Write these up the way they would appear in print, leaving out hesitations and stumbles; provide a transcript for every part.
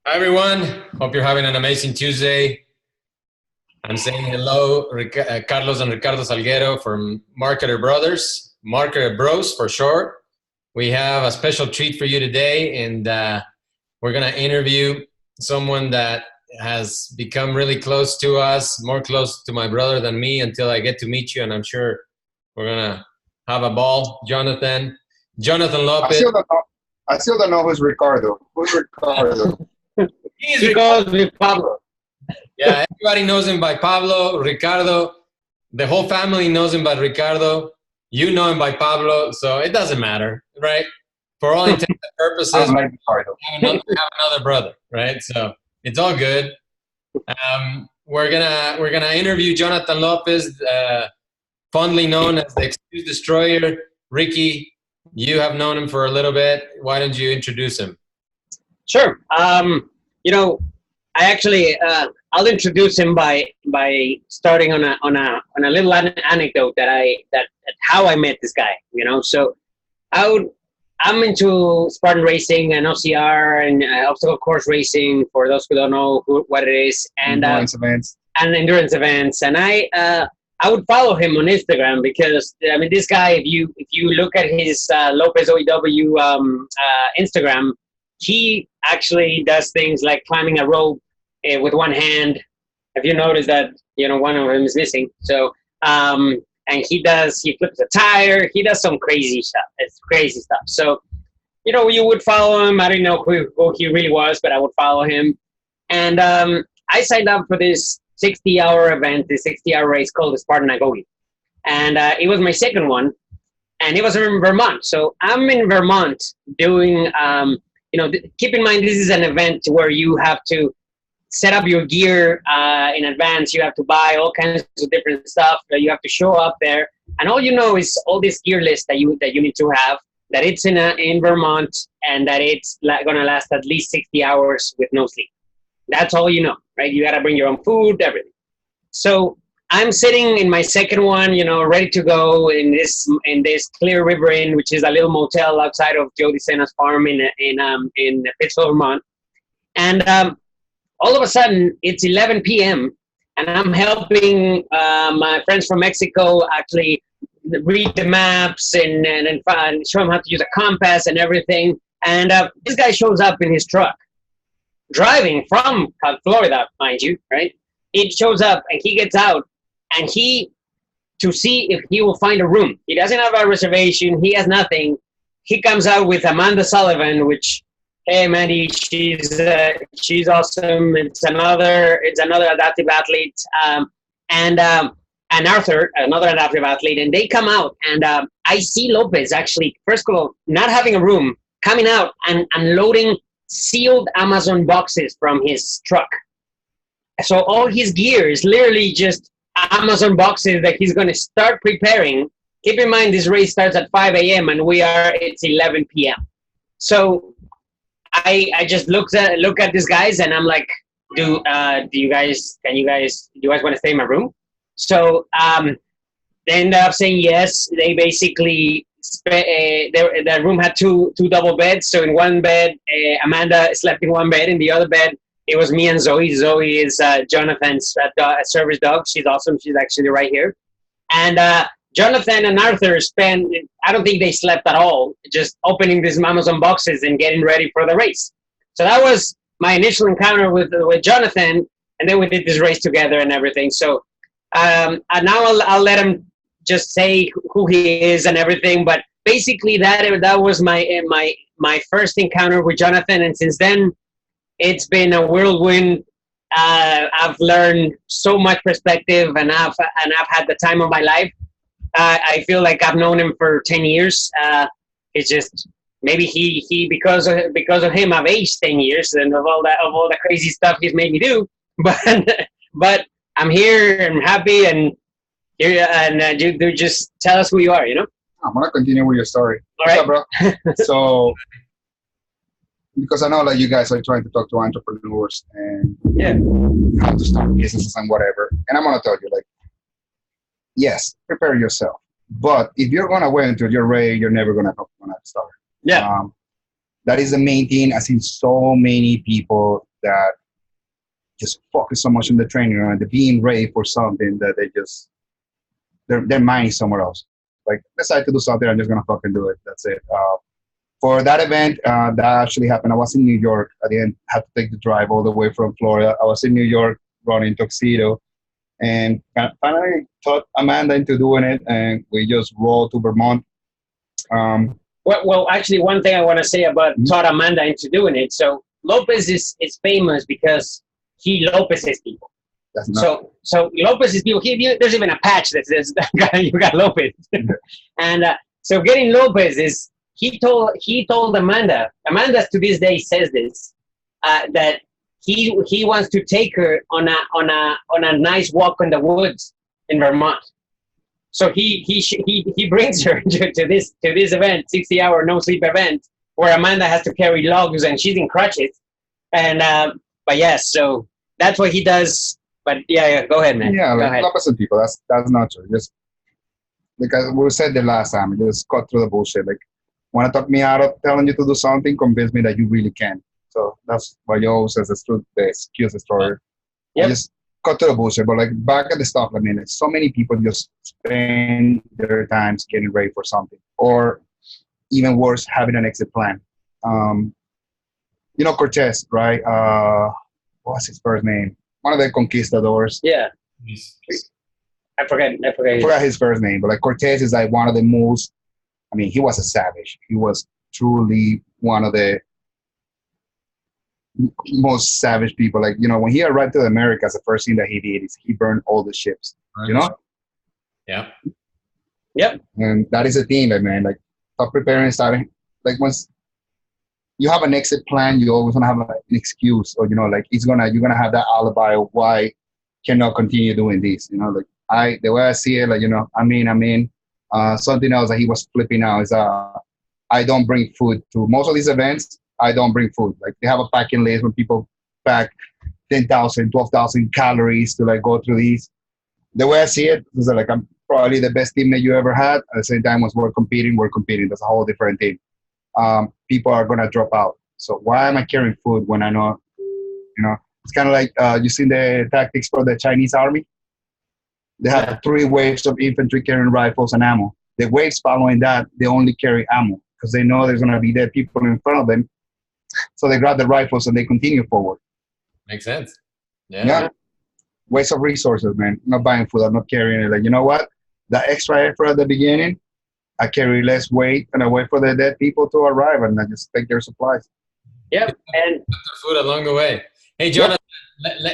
Hi, everyone. Hope you're having an amazing Tuesday. I'm saying hello, Carlos and Ricardo Salguero from Marketer Brothers, Marketer Bros for short. We have a special treat for you today, and we're going to interview someone that has become really close to us, more close to my brother than me until I get to meet you, and I'm sure we're going to have a ball. Jonathan Lopez. I still don't know who's Ricardo. Who's Ricardo? He calls me Pablo. Yeah, everybody knows him by Pablo. Ricardo, the whole family knows him by Ricardo. You know him by Pablo, so it doesn't matter, right? For all intents and purposes, like Ricardo. we have another brother, right? So it's all good. We're gonna interview Jonathan Lopez, fondly known as the Excuse Destroyer. Ricky, you have known him for a little bit. Why don't you introduce him? Sure. I actually I'll introduce him by starting on a little anecdote that how I met this guy. So I'm into Spartan racing and OCR and obstacle course racing, for those who don't know what it is, and endurance events. And endurance events. And I would follow him on Instagram because this guy, if you look at his Lopez OEW Instagram, he actually does things like climbing a rope with one hand. Have you noticed that one of them is missing? So and he flips a tire. He does some crazy stuff. It's crazy stuff. So you would follow him. I don't know who he really was, but I would follow him. And I signed up for this 60-hour event, this 60-hour race called the Spartan. And it was my second one, and it was in Vermont. So I'm in Vermont doing keep in mind, this is an event where you have to set up your gear in advance. You have to buy all kinds of different stuff. You have to show up there, and all is all this gear list that you need to have. That it's in Vermont, and that it's going to last at least 60 hours with no sleep. That's all right? You got to bring your own food, everything. So I'm sitting in my second one, ready to go in this Clear River Inn, which is a little motel outside of Joe DeSena's farm in Pittsfield, Vermont. And all of a sudden, it's 11 p.m. and I'm helping my friends from Mexico actually read the maps and show them how to use a compass and everything. And this guy shows up in his truck, driving from Florida, mind you, right? He shows up and he gets out. And to see if he will find a room. He doesn't have a reservation. He has nothing. He comes out with Amanda Sullivan, which, hey, Mandy, she's awesome. It's another adaptive athlete, and Arthur, another adaptive athlete, and they come out. And I see Lopez actually, first of all, not having a room, coming out and unloading sealed Amazon boxes from his truck. So all his gear is literally just Amazon boxes that he's going to start preparing. Keep in mind, this race starts at 5 a.m. and it's 11 p.m. So I just look at these guys and I'm like, do you guys want to stay in my room? So they ended up saying yes. They basically the room had two double beds. So in one bed, Amanda slept in one bed. In the other bed, it was me and Zoe. Zoe is Jonathan's service dog. She's awesome. She's actually right here. And Jonathan and Arthur I don't think they slept at all, just opening these Amazon boxes and getting ready for the race. So that was my initial encounter with Jonathan. And then we did this race together and everything. So and now I'll let him just say who he is and everything. But basically that was my first encounter with Jonathan. And since then, it's been a whirlwind. I've learned so much perspective, and I've had the time of my life. I feel like I've known him for 10 years. It's just maybe he because of him, I've aged 10 years, and of all the crazy stuff he's made me do. But I'm here. I'm happy, and you just tell us who you are. I'm gonna continue with your story. All right, bro. So. Because I know that you guys are trying to talk to entrepreneurs and how to start businesses and whatever. And I'm going to tell you, yes, prepare yourself. But if you're going to wait until you're ready, you're never going to start. Yeah. that is the main thing. I've seen so many people that just focus so much on the training and they're being ready for something that they just, their mind is somewhere else. Like, decide to do something, I'm just going to fucking do it. That's it. For that event, that actually happened. I was in New York. I didn't have to take the drive all the way from Florida. I was in New York running tuxedo, and finally taught Amanda into doing it, and we just rolled to Vermont. Well, actually, one thing I want to say about taught Amanda into doing it. So Lopez is famous because he Lopez's people. So Lopez's people. There's even a patch that says you got Lopez. And so getting Lopez is he told Amanda. Amanda to this day says this that he wants to take her on a nice walk in the woods in Vermont. So he brings her to this event, 60-hour no sleep event, where Amanda has to carry logs and she's in crutches. And but yes, so that's what he does. But yeah, go ahead, man. Yeah, go like ahead. opposite people. That's not true. Just because we said the last time, just cut through the bullshit. Like, want to talk me out of telling you to do something, convince me that you really can. So that's why you always says the excuse destroyer. Yep. Just cut through the bullshit. But like back at the stuff, I mean, like, so many people just spend their times getting ready for something, or even worse, having an exit plan. You know Cortez, right? What's his first name? One of the conquistadors. Yeah. I forget His first name, but like Cortez is like one of the most. I mean, he was a savage. He was truly one of the most savage people. Like, you know, when he arrived to the Americas, the first thing that he did is he burned all the ships. You know? Yeah. Yep. And that is the thing, like, man. Like, stop preparing, starting. Like, once you have an exit plan, you always gonna have an excuse, or you know, like you're gonna have that alibi of why cannot continue doing this. You know, like the way I see it, like, you know, I mean, something else that he was flipping out is I don't bring food to most of these events. I don't bring food. Like, they have a packing list when people pack 10,000, 12,000 calories to like go through these. The way I see it is that, like, I'm probably the best teammate you ever had. At the same time, once we're competing. That's a whole different thing. People are gonna drop out. So why am I carrying food when I know, you know, it's kind of like you seen the tactics for the Chinese army. They have 3 waves of infantry carrying rifles and ammo. The waves following that, they only carry ammo because they know there's gonna be dead people in front of them. So they grab the rifles and they continue forward. Makes sense. Yeah. Waste of resources, man. I'm not buying food. I'm not carrying it. Like, you know what? The extra effort at the beginning, I carry less weight and I wait for the dead people to arrive and I just take their supplies. Yep. And food along the way. Hey, Jonathan,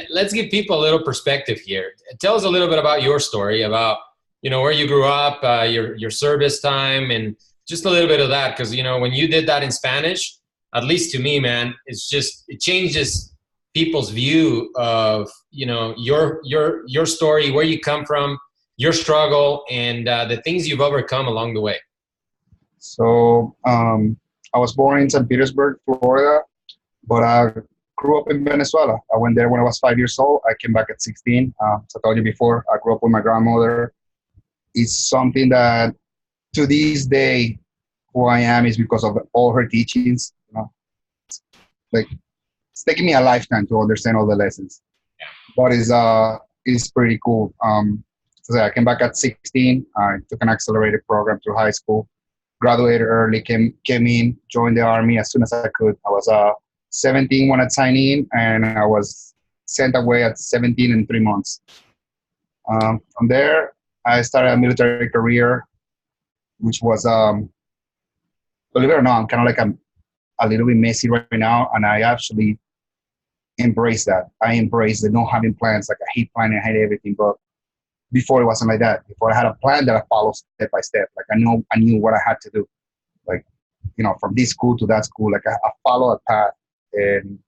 let's give people a little perspective here. Tell us a little bit about your story, about, you know, where you grew up, your service time, and just a little bit of that. Because, you know, when you did that in Spanish, at least to me, man, it changes people's view of, you know, your story, where you come from, your struggle, and the things you've overcome along the way. So I was born in St. Petersburg, Florida, but I grew up in Venezuela. I went there when I was 5 years old. I came back at 16. As I told you before, I grew up with my grandmother. It's something that to this day, who I am is because of all her teachings. You know, like, it's taking me a lifetime to understand all the lessons, but it's pretty cool. So I came back at 16. I took an accelerated program through high school, graduated early, came in, joined the Army as soon as I could. I was 17 when I signed in, and I was sent away at 17 in 3 months. From there, I started a military career, which was, believe it or not, I'm kind of like a little bit messy right now, and I actually embrace that. I embrace the not having plans. Like, I hate planning, I hate everything, but before it wasn't like that. Before I had a plan that I followed step by step. Like, I knew what I had to do. Like, you know, from this school to that school, like I follow a path. And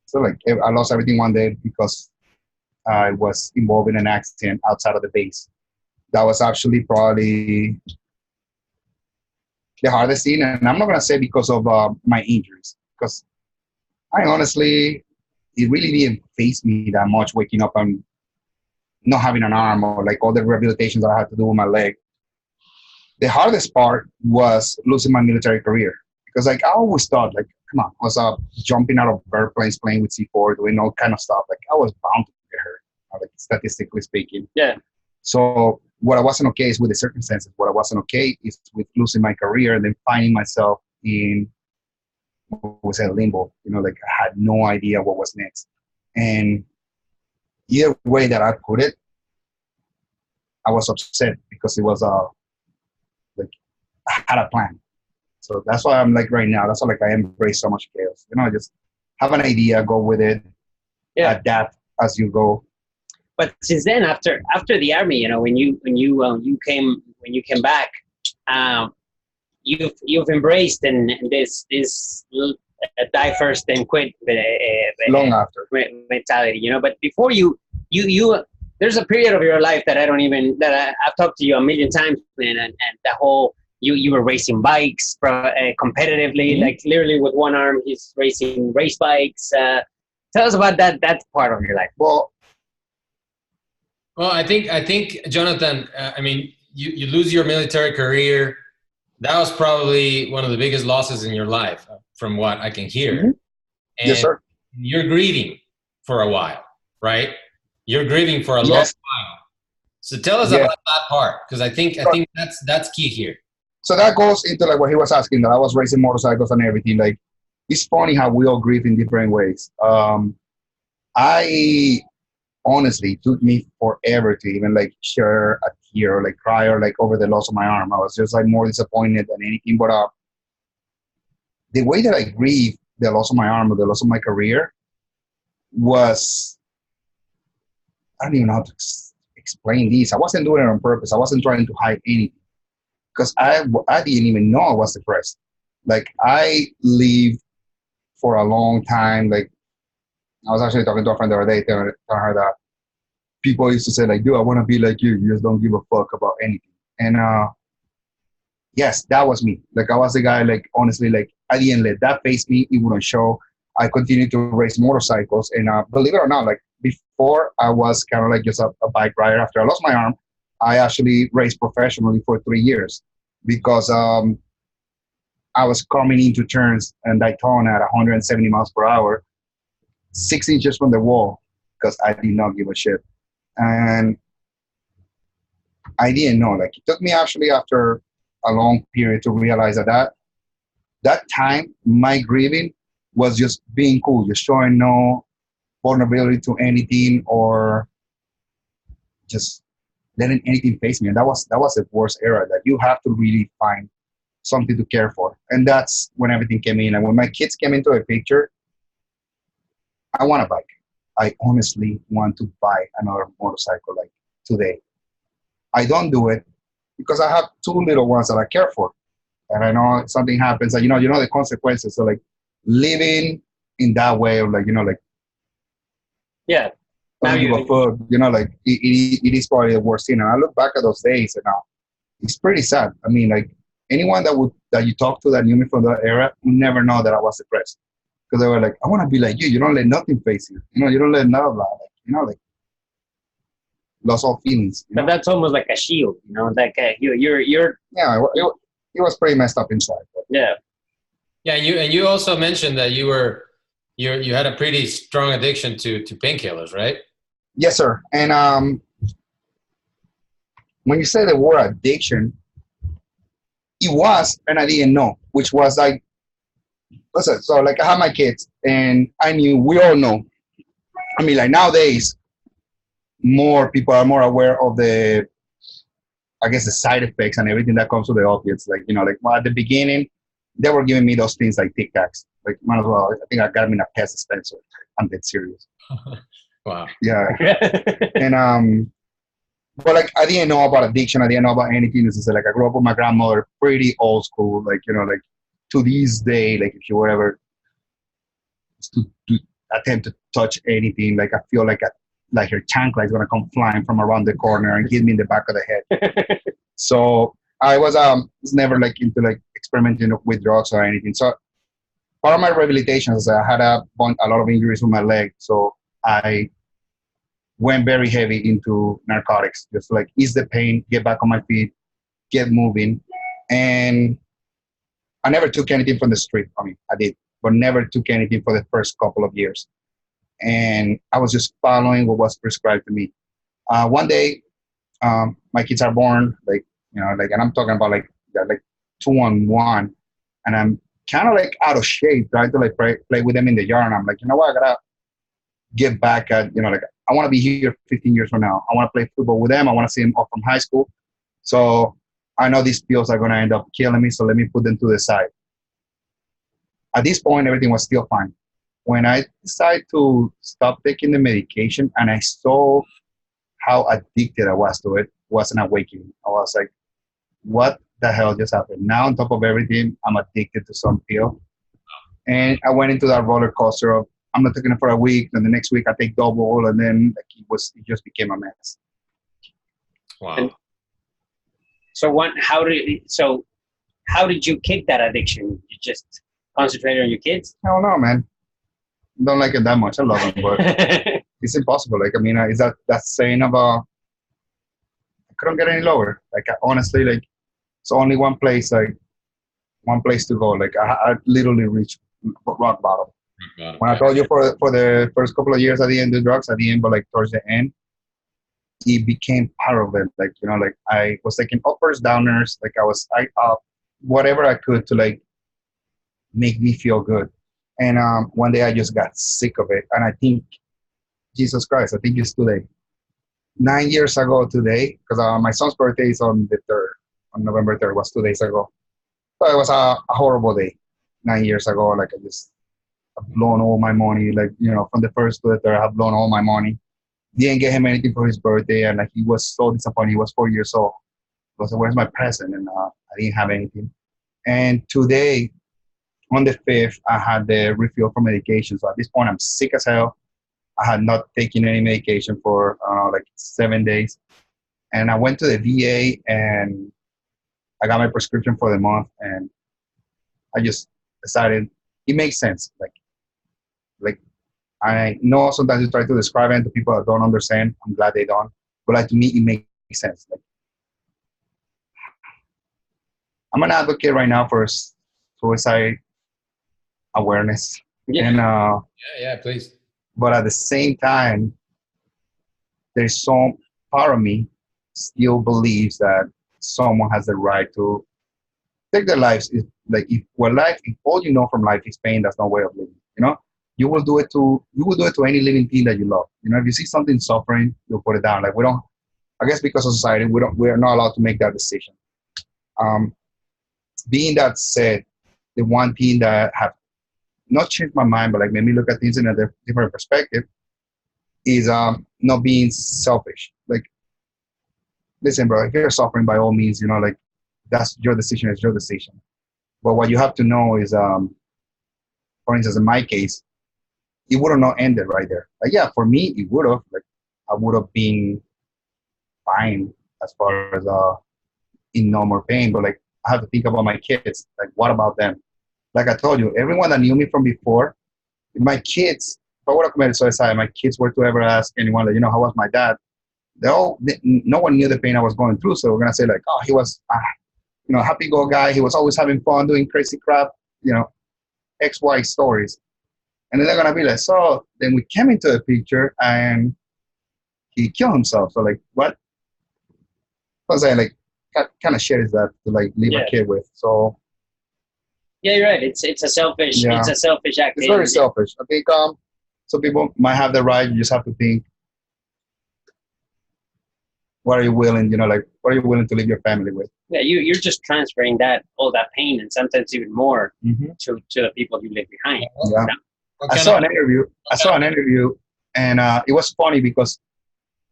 so, like, I lost everything one day because I was involved in an accident outside of the base. That was actually probably the hardest thing. And I'm not going to say because of my injuries, because I honestly, it really didn't faze me that much waking up and not having an arm, or like all the rehabilitations that I had to do with my leg. The hardest part was losing my military career, Because like I always thought, like, come on, I was jumping out of airplanes, playing with C4, doing all kind of stuff. Like I was bound to get hurt, like statistically speaking. Yeah. So what I wasn't okay is with the circumstances. What I wasn't okay is with losing my career and then finding myself in what was at limbo. You know, like I had no idea what was next. And either way that I put it, I was upset because it was like I had a plan. So that's why I'm like right now. That's why like I embrace so much chaos. You know, just have an idea, go with it, adapt as you go. But since then, after the army, you know, when you came back, you've embraced this die first and quit long after mentality, you know. But before you there's a period of your life that I've talked to you a million times, man, and the whole. You were racing bikes competitively, like literally with one arm. He's racing race bikes. Tell us about that part of your life. Well, I think Jonathan. I mean, you lose your military career. That was probably one of the biggest losses in your life, from what I can hear. Mm-hmm. Yes, sir. You're grieving for a while, right? You're grieving for a long while. So tell us about that part, because I think that's key here. So that goes into like what he was asking, that I was racing motorcycles and everything. Like, it's funny how we all grieve in different ways. I honestly took me forever to even like share a tear or like cry or like over the loss of my arm. I was just like more disappointed than anything. But the way that I grieved the loss of my arm or the loss of my career was, I don't even know how to explain this. I wasn't doing it on purpose. I wasn't trying to hide anything. Because I didn't even know I was depressed. Like, I lived for a long time. Like, I was actually talking to a friend the other day, telling her that people used to say, like, dude, I want to be like you. You just don't give a fuck about anything. And yes, that was me. Like, I was the guy, like, honestly, like, I didn't let that face me. It wouldn't show. I continued to race motorcycles. And believe it or not, like, before I was kind of like just a bike rider. After I lost my arm, I actually raced professionally for 3 years because I was coming into turns in Daytona at 170 miles per hour, 6 inches from the wall, because I did not give a shit. And I didn't know. Like, it took me actually after a long period to realize that time, my grieving was just being cool, just showing no vulnerability to anything or just letting anything face me. And that was the worst era, that you have to really find something to care for. And that's when everything came in. And when my kids came into the picture, I want a bike. I honestly want to buy another motorcycle like today. I don't do it because I have 2 little ones that I care for. And I know if something happens, you know the consequences. So like living in that way, or like, like, yeah. Now you fuck, like it is probably the worst thing. And I look back at those days and it's pretty sad. I mean, like, anyone that you talk to that knew me from that era would never know that I was depressed, because they were like, I want to be like you. You don't let nothing face you. You don't let none of that. Like lost all feelings. But that's almost like a shield. Like you're. Yeah, it was pretty messed up inside. But. Yeah. Yeah, and you also mentioned that you had a pretty strong addiction to painkillers, right? Yes, sir. And when you say the word addiction, it was, and I didn't know, which was like, listen, so like I have my kids, and I knew, we all know. I mean, like nowadays, more people are more aware of the side effects and everything that comes with the opiates. Like, well, at the beginning, they were giving me those things like Tic Tacs. Like, might as well. I think I got them in a pest dispenser. I'm dead serious. Wow. Yeah. And but like I didn't know about addiction. I didn't know about anything. This is like I grew up with my grandmother, pretty old school. Like, like to this day, like if you were ever to attempt to touch anything, like I feel like her chancla is gonna come flying from around the corner and hit me in the back of the head. So I was never like into like experimenting with drugs or anything. So part of my rehabilitation is I had a lot of injuries with my leg, so I went very heavy into narcotics, just to like ease the pain, get back on my feet, get moving. And I never took anything from the street. I mean, I did, but never took anything for the first couple of years. And I was just following what was prescribed to me. One day, my kids are born, like, and I'm talking about like they're like 2 on 1, and I'm kind of like out of shape, trying to like play with them in the yard. And I'm like, you know what, I gotta get back at, like I want to be here 15 years from now. I want to play football with them. I want to see them off from high school. So I know these pills are gonna end up killing me, so let me put them to the side. At this point, everything was still fine. When I decided to stop taking the medication and I saw how addicted I was to it, was an awakening. I was like, what the hell just happened? Now, on top of everything, I'm addicted to some pill. And I went into that roller coaster of, I'm not taking it for a week, and the next week I take double, and then like, it just became a mess. Wow. And so how did you kick that addiction? You just concentrate on your kids? I don't know, man. Don't like it that much. I love them, but it's impossible. Like, I mean, is that saying about I couldn't get any lower. Like, honestly, like, it's only one place to go. Like, I literally reached rock bottom. When I told you for the first couple of years I didn't do drugs, I didn't, but like towards the end, it became part of it. Like, like I was taking uppers, downers. Like I whatever I could to like make me feel good. And one day I just got sick of it. And I think, Jesus Christ, I think it's today. 9 years ago today, because my son's birthday is on the 3rd, on November 3rd, was 2 days ago. So it was a horrible day 9 years ago. Like I've blown all my money. Like, from the 1st to the 3rd, I've blown all my money. Didn't get him anything for his birthday. And like, he was so disappointed. He was 4 years old. I was like, where's my present? And I didn't have anything. And today, on the 5th, I had the refill for medication. So at this point, I'm sick as hell. I had not taken any medication for like 7 days. And I went to the VA and I got my prescription for the month. And I just decided it makes sense. Like I know sometimes you try to describe it to people that don't understand. I'm glad they don't. But like, to me, it makes sense. Like, I'm an advocate right now for suicide awareness. Yeah. And yeah, please. but at the same time, there's some part of me still believes that someone has the right to take their lives. If all you know from life is pain, that's no way of living. You will do it to any living thing that you love. If you see something suffering, you'll put it down. Like, we don't, I guess because of society, we are not allowed to make that decision. Being that said, the one thing that have not changed my mind, but like made me look at things in a different perspective is not being selfish. Like, listen, bro, if you're suffering, by all means, like, that's your decision. It's your decision. But what you have to know is, for instance, in my case, it would have not ended right there. Like, yeah, for me, it would have. Like, I would have been fine as far as in no more pain. But like, I have to think about my kids. Like, what about them? Like I told you, everyone that knew me from before, my kids, if I would have committed suicide, my kids were to ever ask anyone, like, how was my dad? No one knew the pain I was going through. So we're going to say like, oh, he was, happy go guy. He was always having fun, doing crazy crap, X, Y stories. And then they're going to be like, so then we came into the picture and he killed himself. So like, what? I was saying, like, kind of shit is that to like leave a kid with? So. Yeah, you're right. It's a selfish act. It's very selfish. I think some people might have the right. You just have to think, what are you willing? What are you willing to leave your family with? Yeah, you're just transferring all that pain, and sometimes even more to the people you leave behind. Yeah. I saw an interview, and it was funny because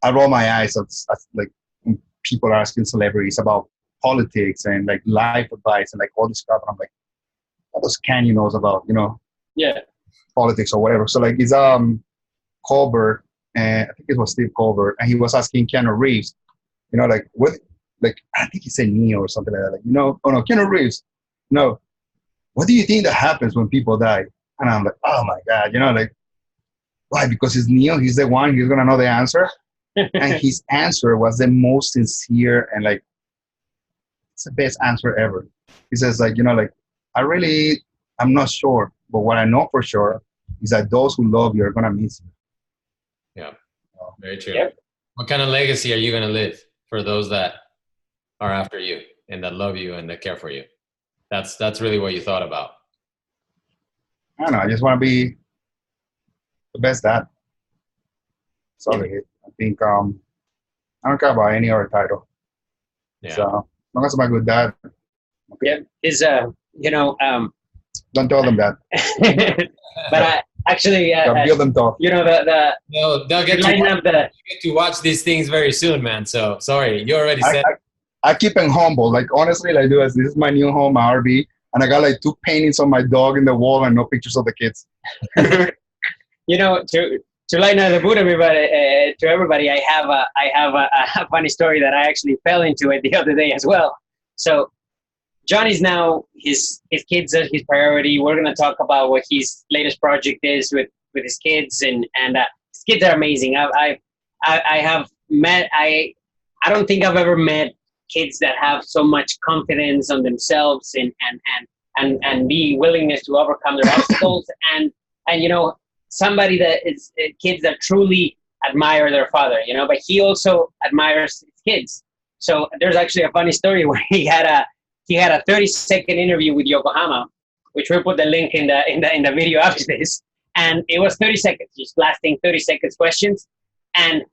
I roll my eyes at like people asking celebrities about politics and like life advice and like all this stuff, and I'm like, what does Kanye knows about, politics or whatever. So like, it's Colbert, and I think it was Steve Colbert, and he was asking Keanu Reeves, like, what, like, I think he said Neo or something like that, like, oh no, Keanu Reeves, no, what do you think that happens when people die? And I'm like, oh my God, like, why? Because it's Neo, he's the one, he's gonna know the answer. And his answer was the most sincere and like, it's the best answer ever. He says like, like, I'm not sure, but what I know for sure is that those who love you are gonna miss you. Yeah, very true. Yep. What kind of legacy are you going to live for those that are after you and that love you and that care for you? That's really what you thought about. I don't know. I just want to be the best dad. That's all it is. I think I don't care about any other title. Yeah. So as long as I'm a good dad. Yeah, is Don't tell them that. but I actually Build them tough. the No, they'll get lighten up the to watch these things very soon, man. So sorry, you already said. I keep them humble. Like honestly, like this is my new home, my RV, and I got like 2 paintings of my dog in the wall and no pictures of the kids. To lighten up the mood, everybody, to everybody, I have a funny story that I actually fell into it the other day as well. So Johnny's now his kids are his priority. We're gonna talk about what his latest project is with his kids, and his kids are amazing. I have met I don't think I've ever met kids that have so much confidence on themselves and the willingness to overcome their obstacles and somebody that is kids that truly admire their father, but he also admires his kids. So there's actually a funny story where he had a 30-second interview with Yokohama, which we'll put the link in the video after this. And it was 30 seconds, just lasting 30 seconds questions. And,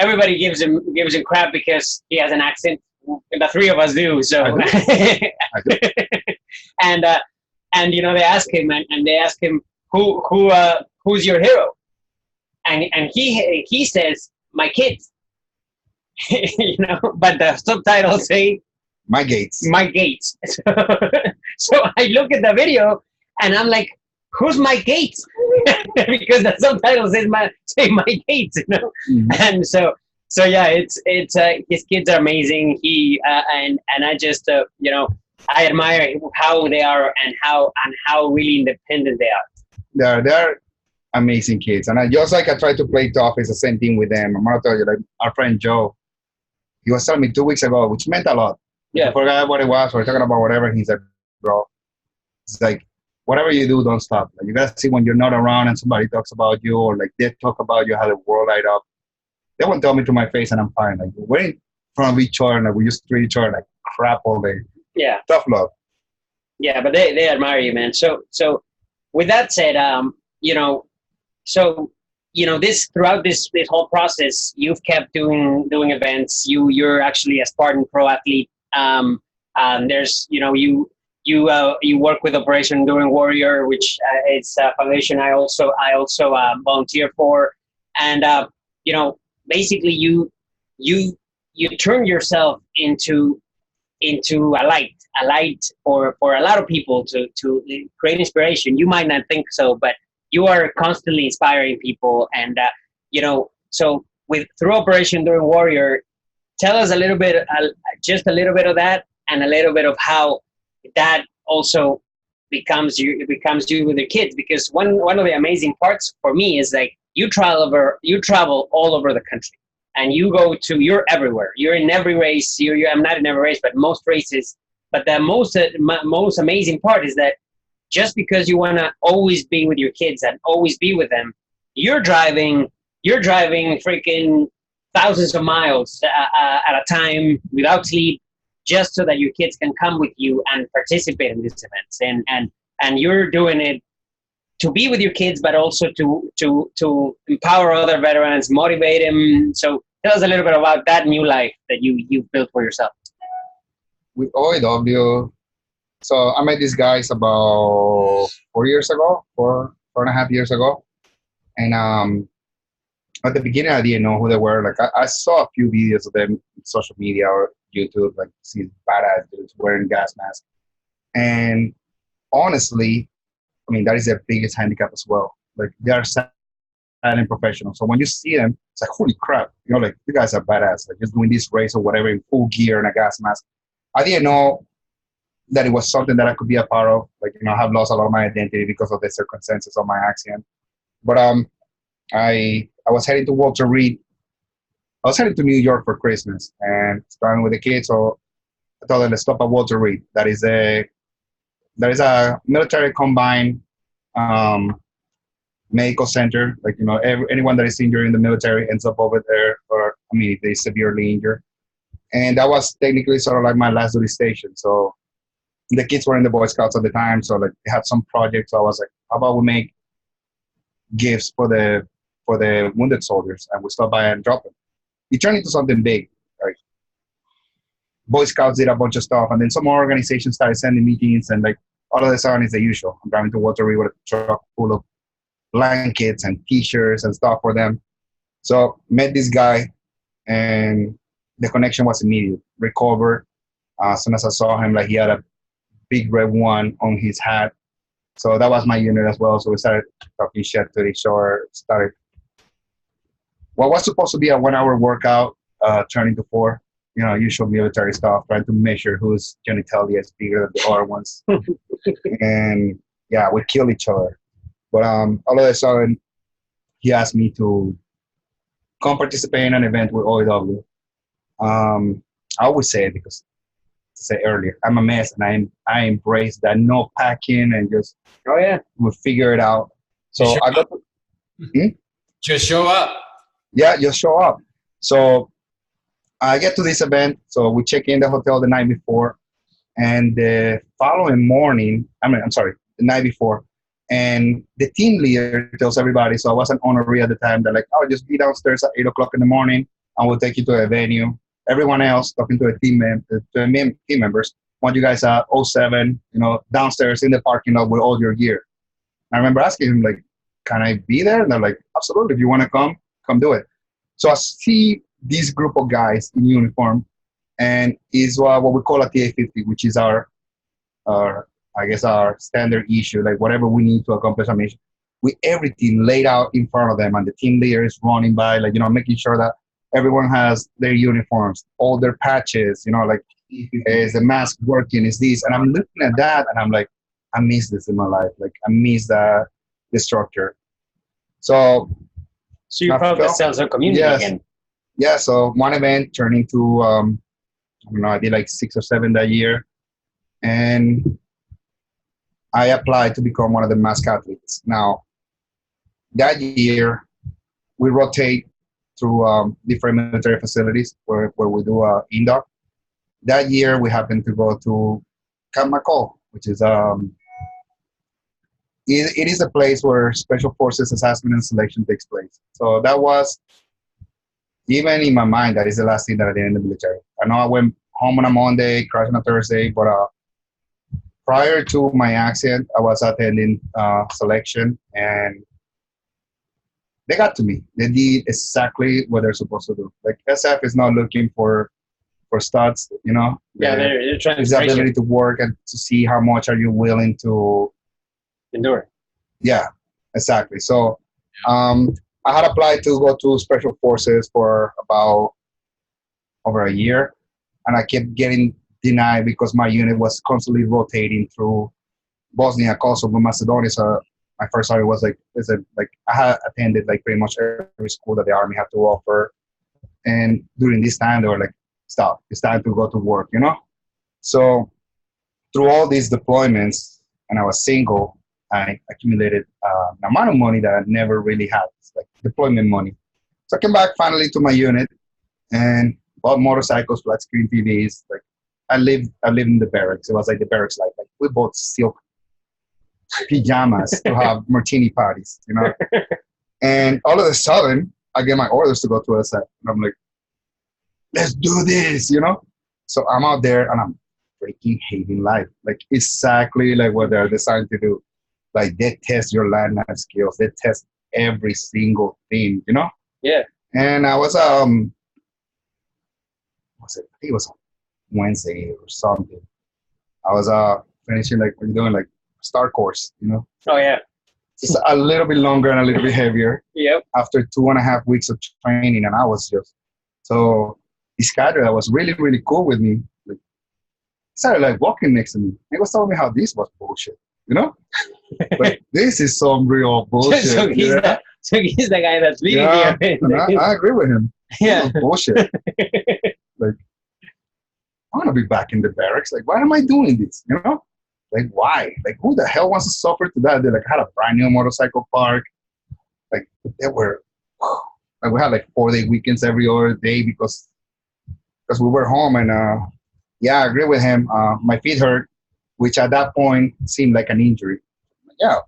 everybody gives him crap because he has an accent. The 3 of us do. So, I do. and they ask him, who's your hero? And he says, my kids. But the subtitles say, My Gates. So I look at the video and I'm like, who's my Gates? Because the subtitles say my Gates, Mm-hmm. And so yeah, it's his kids are amazing. He and I just I admire how they are and how really independent they are. They're amazing kids, and I try to play tough. It's the same thing with them. I'm gonna tell you, like our friend Joe, he was telling me 2 weeks ago, which meant a lot. Yeah. I forgot what it was. We were talking about whatever. And he said, bro, it's like, whatever you do, don't stop. Like, you got to see when you're not around and somebody talks about you or like they talk about you, how the world light up. They won't tell me to my face and I'm fine. Like, we're in front of each other and like, we just treat each other like crap all day. Yeah. Tough love. Yeah, but they admire you, man. So with that said, this throughout this whole process, you've kept doing events. You're actually a Spartan pro athlete. There's you work with Operation Enduring Warrior, which it's a foundation I also volunteer for, and basically you turn yourself into a light for a lot of people to create inspiration. You might not think so, but you are constantly inspiring people, and so through Operation Enduring Warrior, tell us a little bit, just a little bit of that, and a little bit of how that also becomes you with your kids. Because one of the amazing parts for me is like you travel all over the country, and you're everywhere. You're in every race. I'm not in every race, but most races. But the most amazing part is that just because you want to always be with your kids and always be with them, you're driving freaking thousands of miles at a time without sleep, just so that your kids can come with you and participate in these events. And you're doing it to be with your kids, but also to empower other veterans, motivate them. So tell us a little bit about that new life that you've built for yourself. With OAW, so I met these guys about 4 years ago, 4.5 years ago. And at the beginning, I didn't know who they were. Like I saw a few videos of them on social media or YouTube, like see badass dudes wearing gas masks. And honestly, I mean, that is their biggest handicap as well. Like they are silent professionals. So when you see them, it's like, holy crap, like you guys are badass. Like just doing this race or whatever in full gear and a gas mask. I didn't know that it was something that I could be a part of. Like, I have lost a lot of my identity because of the circumstances of my accident. But I was heading to Walter Reed. I was heading to New York for Christmas and starting with the kids. So I told them, let's stop at Walter Reed. That is there is a military combined medical center. Like, you know, anyone that is injured in the military ends up over there, or I mean, if they're severely injured. And that was technically sort of like my last duty station. So the kids were in the Boy Scouts at the time, so like they had some projects. So I was like, how about we make gifts for the wounded soldiers, and we stop by and drop them. It turned into something big. Like Boy Scouts did a bunch of stuff, and then some more organizations started sending meetings, and like all of a sudden it's the usual. I'm driving to Waterbury with a truck full of blankets and T-shirts and stuff for them. So met this guy, and the connection was immediate. Recovered. As soon as I saw him, like he had a big red one on his hat. So that was my unit as well. So we started talking shit to each other. Started what was supposed to be a 1 hour workout turned into 4. You know, usual military stuff, trying to measure whose genitalia is bigger than the other ones. And yeah, we kill each other. But all of a sudden, he asked me to come participate in an event with OEW. I always say it because, to say earlier, I'm a mess, and I embrace that no packing and just we'll figure it out. So I got just show up. Yeah, just show up. So I get to this event. So we check in the hotel the night before, and the following morning, the night before, and the team leader tells everybody. So I was an honorary at the time. They're like, "Oh, just be downstairs at 8 o'clock in the morning, and we'll take you to a venue." Everyone else talking to team members, want you guys at 07, you know, downstairs in the parking lot with all your gear. I remember asking him, like, can I be there? And they're like, absolutely. If you want to come do it. So I see this group of guys in uniform, and is what we call a TA-50, which is our standard issue, like whatever we need to accomplish a mission, with everything laid out in front of them, and the team leader is running by, like, you know, making sure that everyone has their uniforms, all their patches, you know, like, is the mask working, is this? And I'm looking at that, and I'm like, I miss this in my life. Like, I miss the structure. So you found the sense of community again. Yeah, so one event turned into, I did like 6 or 7 that year. And I applied to become one of the mask athletes. Now, that year, we rotate through different military facilities where we do induct. That year, we happened to go to Camp McCall, which is it is a place where Special Forces assessment and selection takes place. So that was, even in my mind, that is the last thing that I did in the military. I know I went home on a Monday, crashed on a Thursday, but prior to my accident, I was attending selection, and they got to me. They did exactly what they're supposed to do. Like, SF is not looking for studs, you know. Yeah, they're trying to the ability to work and to see how much are you willing to endure. Yeah, exactly. So I had applied to go to Special Forces for about over a year, and I kept getting denied because my unit was constantly rotating through Bosnia, Kosovo, Macedonia. So my first story was like I had attended like pretty much every school that the Army had to offer, and during this time they were like, "Stop! It's time to go to work," you know. So through all these deployments, and I was single, I accumulated an amount of money that I never really had, like deployment money. So I came back finally to my unit and bought motorcycles, flat screen TVs. Like I lived in the barracks. It was like the barracks life. Like we bought silk pajamas to have martini parties, you know. And all of a sudden, I get my orders to go to SF, and I'm like, let's do this, you know. So I'm out there, and I'm freaking hating life. Like exactly like what they're designed to do. Like they test your land knife skills. They test every single thing, you know. Yeah. And I was I think it was Wednesday or something. I was finishing like we're doing like STAR course, you know. Oh yeah. Just a little bit longer and a little bit heavier. Yep. After 2.5 weeks of training, and I was just so this guy that was really, really cool with me, like, started like walking next to me. He was telling me how this was bullshit, you know? Like, this is some real bullshit. So he's the guy that's leading yeah, you. And I agree with him. Yeah. Bullshit. Like, I want to be back in the barracks. Like, why am I doing this, you know? Like, why? Like, who the hell wants to suffer to that? They like had a brand new motorcycle park. Like, they were, like, we had like 4-day weekends every other day because we were home. And yeah, I agree with him. My feet hurt, which at that point seemed like an injury. Yeah,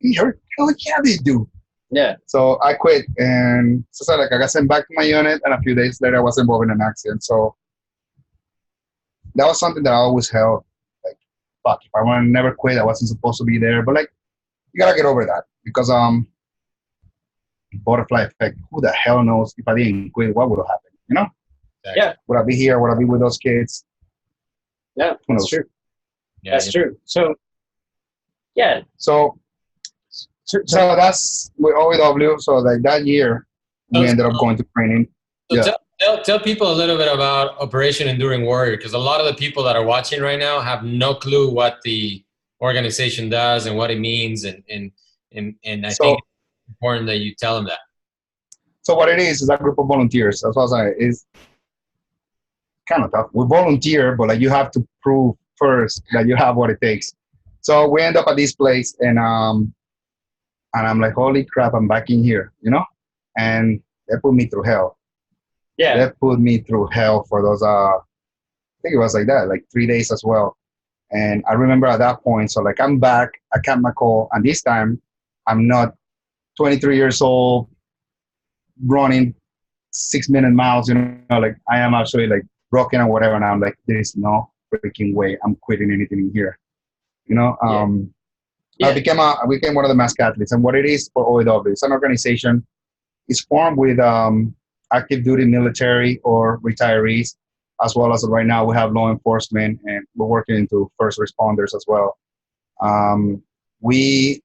feet hurt? Hell yeah, they do. Yeah. So I quit, and so like I got sent back to my unit, and a few days later I was involved in an accident. So that was something that I always held. Like, fuck, if I want to never quit, I wasn't supposed to be there. But like, you gotta get over that because butterfly effect. Who the hell knows if I didn't quit, what would have happened? You know? Yeah. Would I be here? Would I be with those kids? Yeah, that's true. Yeah, that's true. So, yeah. So that's with OEW. So like that year, we ended up going to training. So tell people a little bit about Operation Enduring Warrior, because a lot of the people that are watching right now have no clue what the organization does and what it means, and I think it's important that you tell them that. So what it is a group of volunteers. That's what I say. It's kind of tough. We volunteer, but like you have to prove first that you have what it takes. So we end up at this place, and I'm like, holy crap, I'm back in here, you know? And they put me through hell. Yeah. They put me through hell for those, I think it was like that, like 3 days as well. And I remember at that point, so like I'm back, I kept my call, and this time I'm not 23 years old, running 6-minute miles, you know, like I am actually like broken or whatever, and I'm like, there's no freaking way I'm quitting anything in here, you know? I became one of the mask athletes, and what it is for OEW, it's an organization. It's formed with active duty military or retirees, as well as right now we have law enforcement, and we're working into first responders as well. We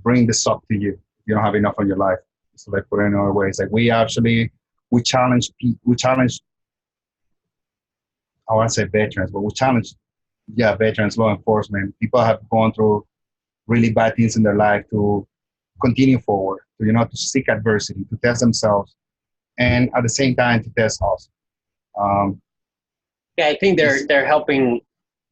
bring the suck to you if you don't have enough on your life. So like put it in other ways, like we challenge, I want to say veterans, but we challenge, veterans, law enforcement. People have gone through really bad things in their life to continue forward, to seek adversity, to test themselves, and at the same time to test us. I think they're helping.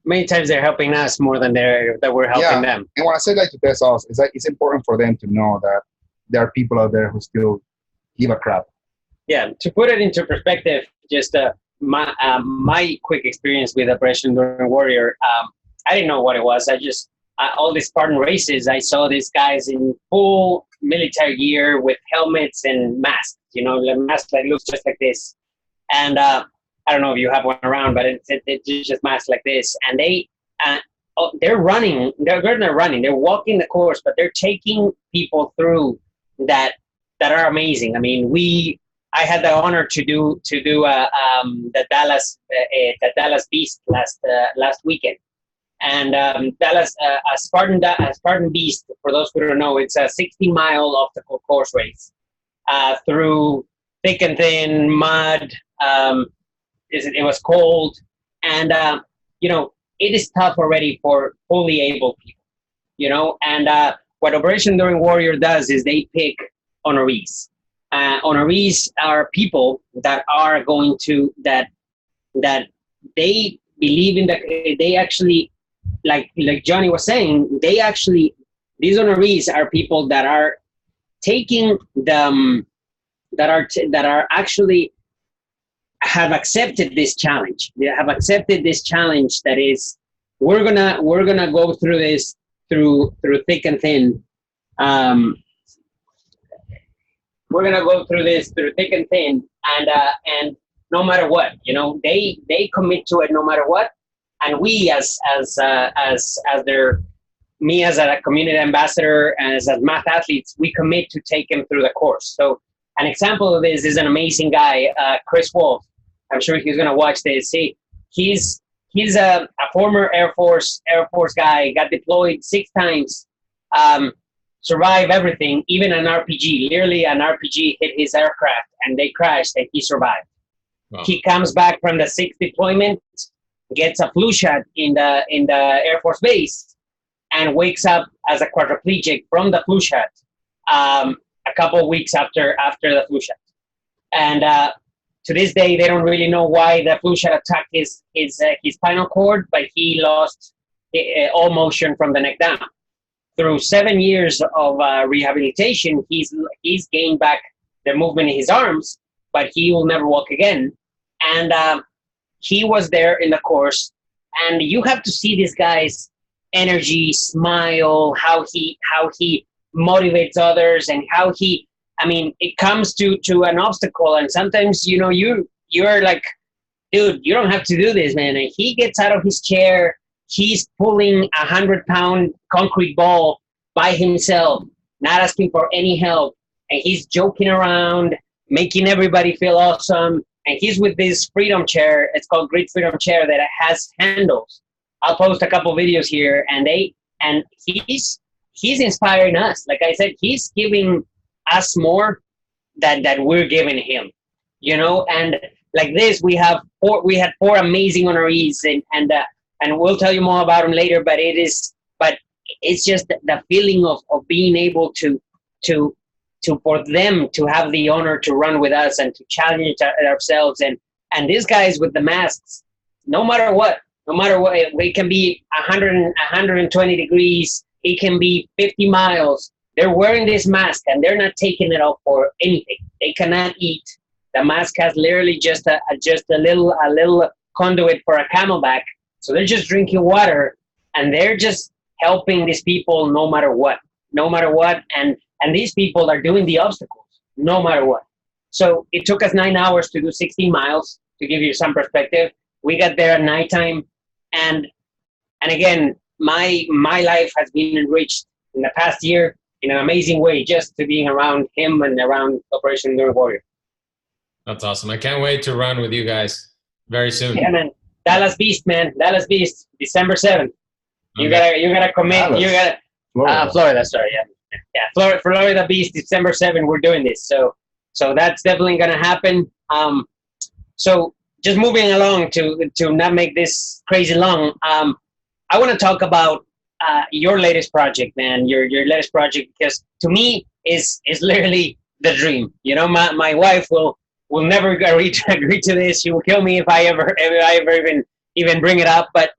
Many times they're helping us more than that we're helping them. And when I say to test us, it's like it's important for them to know that there are people out there who still give a crap. Yeah, to put it into perspective, just my quick experience with Operation Enduring Warrior, I didn't know what it was. All these Spartan races, I saw these guys in full military gear with helmets and masks, the mask that looks just like this. And I don't know if you have one around, but it's just masks like this. And they're running, they're walking the course, but they're taking people through that are amazing. I mean, I had the honor to do the Dallas Beast last weekend, and Dallas a Spartan Beast. For those who don't know, it's a 60-mile obstacle course race through thick and thin mud. It was cold, and it is tough already for fully able people, And what Operation Enduring Warrior does is they pick honorees. Honorees are people that are going to that they believe in they actually, like Johnny was saying, these honorees are people that are taking them that are actually have accepted this challenge. They have accepted this challenge that is we're gonna go through this through thick and thin. We're gonna go through this through thick and thin, and no matter what, they commit to it no matter what. And we as me as a community ambassador and as math athletes, we commit to take them through the course. So an example of this is an amazing guy, Chris Wolf. I'm sure he's gonna watch this. See, he's a former Air Force guy, got deployed 6 times. Survive everything, even an RPG. Literally, an RPG hit his aircraft and they crashed, and he survived. Wow. He comes back from the 6th deployment, gets a flu shot in the Air Force base, and wakes up as a quadriplegic from the flu shot a couple of weeks after the flu shot. And to this day, they don't really know why the flu shot attacked his spinal cord, but he lost all motion from the neck down. Through 7 years of rehabilitation, he's gained back the movement in his arms, but he will never walk again. And he was there in the course, and you have to see this guy's energy, smile, how he motivates others, and how he, I mean, it comes to an obstacle, and sometimes, you know, you're like, dude, you don't have to do this, man. And he gets out of his chair, he's pulling 100-pound concrete ball by himself, not asking for any help, and he's joking around, making everybody feel awesome. And he's with this freedom chair. It's called Great Freedom Chair that has handles. I'll post a couple videos here, and he's inspiring us. Like I said, he's giving us more than we're giving him, you know. And like this, we had four amazing honorees, and we'll tell you more about them later. But it's just the feeling of being able to for them to have the honor to run with us and to challenge ourselves. And these guys with the masks, no matter what, it can be 120 degrees, it can be 50 miles. They're wearing this mask and they're not taking it off for anything. They cannot eat. The mask has literally just a little conduit for a camelback. So they're just drinking water, and they're just helping these people no matter what. And these people are doing the obstacles no matter what. So it took us 9 hours to do 16 miles, to give you some perspective. We got there at nighttime. And again, my life has been enriched in the past year in an amazing way, just to being around him and around Operation Enduring Warrior. That's awesome. I can't wait to run with you guys very soon. Yeah, man. Dallas Beast, man. Dallas Beast, December 7th. You gotta commit. Dallas. You gotta Florida. Sorry, yeah. Florida Beast, December 7th. We're doing this, so that's definitely gonna happen. So just moving along to not make this crazy long. I want to talk about your latest project, man. Your latest project, because to me is literally the dream. You know, my wife will never agree to this. She will kill me if I ever even bring it up. But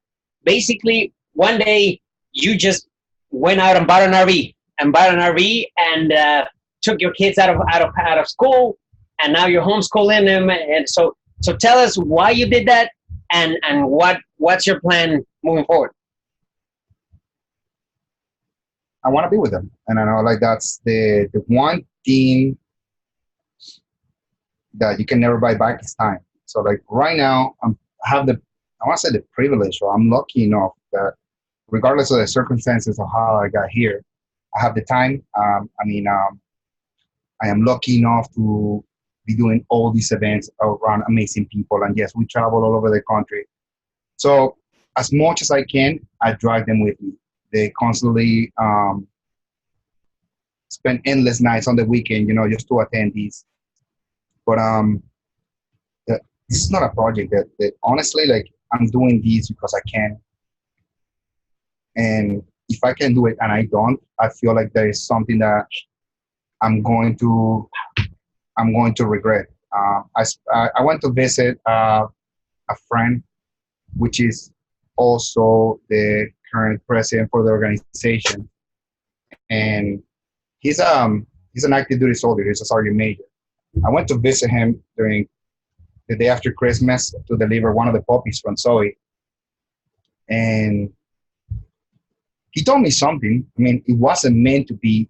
basically, one day you just went out and bought an RV and took your kids out of school, and now you're homeschooling them. And so tell us why you did that, and what's your plan moving forward. I want to be with them, and I know like that's the one thing that you can never buy back is time. So like right now, I want to say the privilege, or I'm lucky enough that regardless of the circumstances of how I got here, I have the time. I am lucky enough to be doing all these events around amazing people. And yes, we travel all over the country. So as much as I can, I drag them with me. They constantly spend endless nights on the weekend, you know, just to attend these. But this is not a project that honestly, like, I'm doing these because I can. And if I can do it and I don't, I feel like there is something that I'm going to regret. I went to visit a friend, which is also the current president for the organization, and he's an active duty soldier. He's a sergeant major. I went to visit him during the day after Christmas to deliver one of the puppies from Zoe, and he told me something. I mean, it wasn't meant to be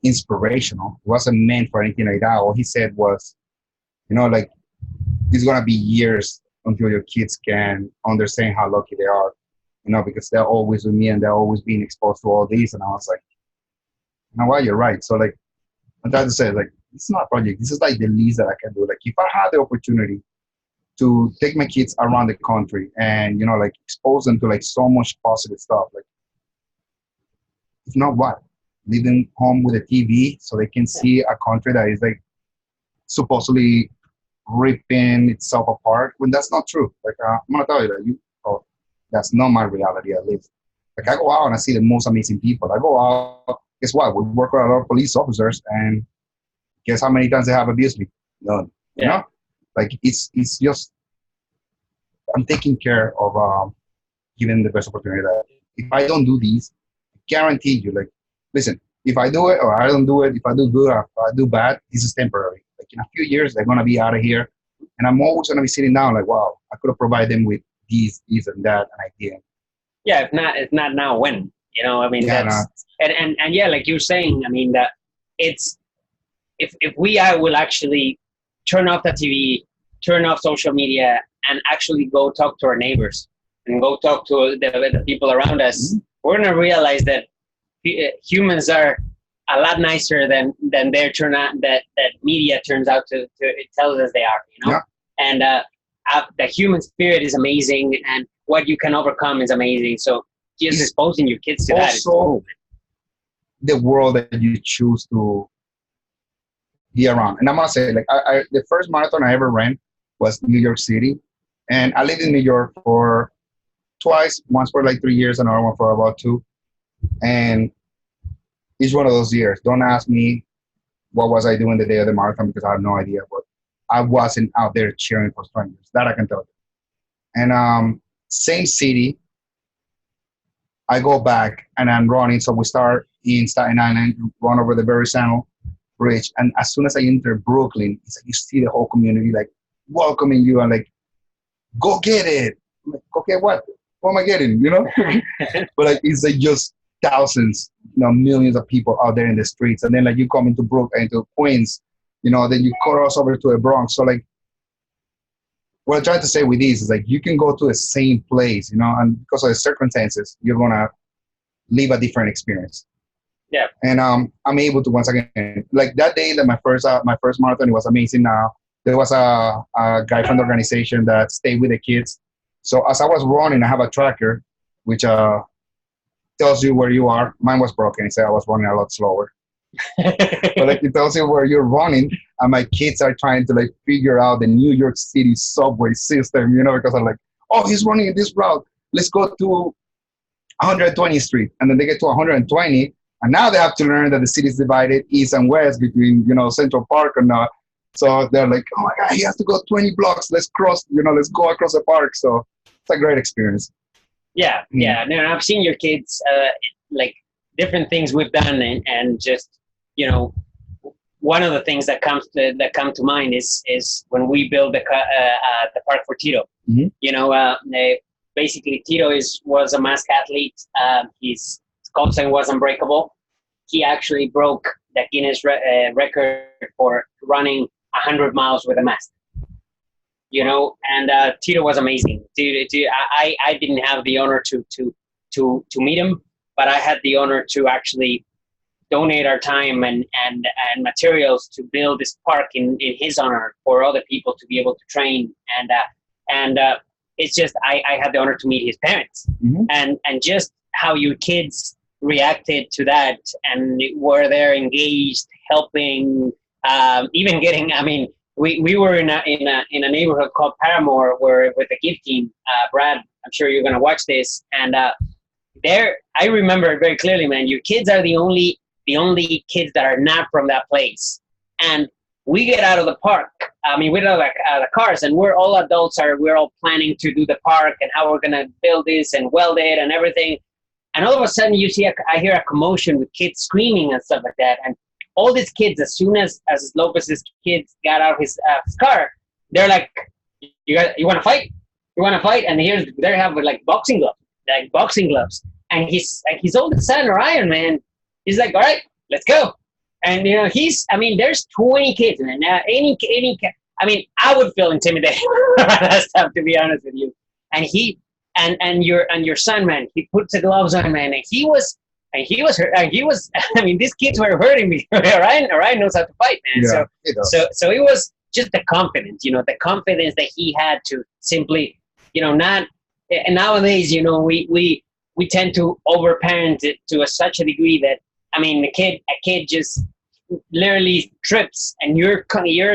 inspirational. It wasn't meant for anything like that. All he said was, you know, like, it's going to be years until your kids can understand how lucky they are, you know, because they're always with me and they're always being exposed to all these. And I was like, you know what, you're right. So, like, I'm trying to say, like, it's not a project. This is like the least that I can do. Like, if I had the opportunity to take my kids around the country and, you know, like, expose them to, like, so much positive stuff, like, if not what? Leave them home with a TV so they can see a country that is, like, supposedly ripping itself apart, when that's not true. Like, I'm gonna tell you that that's not my reality, at least. Like, I go out and I see the most amazing people. I go out, guess what? We work with a lot of police officers, and guess how many times they have abused me? None. Yeah. You know? Like, it's just, I'm taking care of giving the best opportunity that if I don't do these, I guarantee you, like, listen, if I do it or I don't do it, if I do good or if I do bad, this is temporary. Like in a few years, they're gonna be out of here, and I'm always gonna be sitting down like, wow, I could have provided them with this and that, and I didn't. Yeah, if not now, when? You know, I mean, that's and yeah, like you're saying, I mean, that it's if we will actually turn off the TV, turn off social media, and actually go talk to our neighbors and go talk to the people around us, mm-hmm. we're gonna realize that humans are a lot nicer than their that media turns out to it tells us they are, you know. Yeah. And the human spirit is amazing, and what you can overcome is amazing. So just exposing your kids to that is cool. The world that you choose to be around. And I'm gonna say, like, I the first marathon I ever ran was New York City, and I lived in New York for twice, once for like 3 years, another one for about 2. And each one of those years, don't ask me what was I doing the day of the marathon, because I have no idea. But I wasn't out there cheering for strangers. That I can tell you. And same city, I go back and I'm running. So we start in Staten Island, run over the Verrazano Bridge, and as soon as I enter Brooklyn, it's like you see the whole community like welcoming you and like, go get it. I'm like, go get what? What am I getting? You know? But like it's like just thousands, you know, millions of people out there in the streets, and then like you come into into Queens, you know, then you cross over to the Bronx. So like, what I'm trying to say with this is like you can go to the same place, you know, and because of the circumstances, you're gonna live a different experience. Yeah. And I'm able to once again, like that day that my first marathon, it was amazing. Now there was a guy from the organization that stayed with the kids. So as I was running, I have a tracker which tells you where you are. Mine was broken. It said I was running a lot slower. But like it tells you where you're running, and my kids are trying to like figure out the New York City subway system, you know, because I'm like, oh, he's running in this route. Let's go to 120th Street. And then they get to 120, and now they have to learn that the city is divided east and west between, you know, Central Park or not. So they're like, oh my God, he has to go 20 blocks. Let's cross, you know, let's go across the park. So it's a great experience. Yeah, yeah. No, I've seen your kids, like different things we've done, and just, you know, one of the things that come to mind is when we built the park for Tito. Mm-hmm. You know, basically Tito was a mask athlete. His call sign was unbreakable. He actually broke the Guinness record for running 100 miles with a mask. You know, and Tito was amazing. I didn't have the honor to meet him, but I had the honor to actually donate our time and materials to build this park in his honor for other people to be able to train. And it's just I had the honor to meet his parents. Mm-hmm. and just how your kids reacted to that and were there engaged, helping, even getting. I mean, we were in a neighborhood called Paramore, where with the gift team, Brad, I'm sure you're gonna watch this, and there I remember it very clearly, man. Your kids are the only kids that are not from that place, and we get out of the park. I mean, we get out of the cars, and we're all adults. We're all planning to do the park and how we're gonna build this and weld it and everything. And all of a sudden, I hear a commotion with kids screaming and stuff like that, and all these kids, as soon as Lopez's kids got out of his car, they're like, "You want to fight? You want to fight?" And they have like boxing gloves. And his oldest son, Ryan, man, he's like, "All right, let's go." And you know, there's 20 kids, man. Now, any I mean, I would feel intimidated by that stuff, to be honest with you. And and your son, man, he puts the gloves on, man, and he was hurt. I mean, these kids were hurting me. Ryan knows how to fight, man. Yeah, so it was just the confidence, you know, the confidence that he had to simply, you know, not. And nowadays, you know, we tend to overparent it to such a degree that, I mean, a kid just literally trips, and you're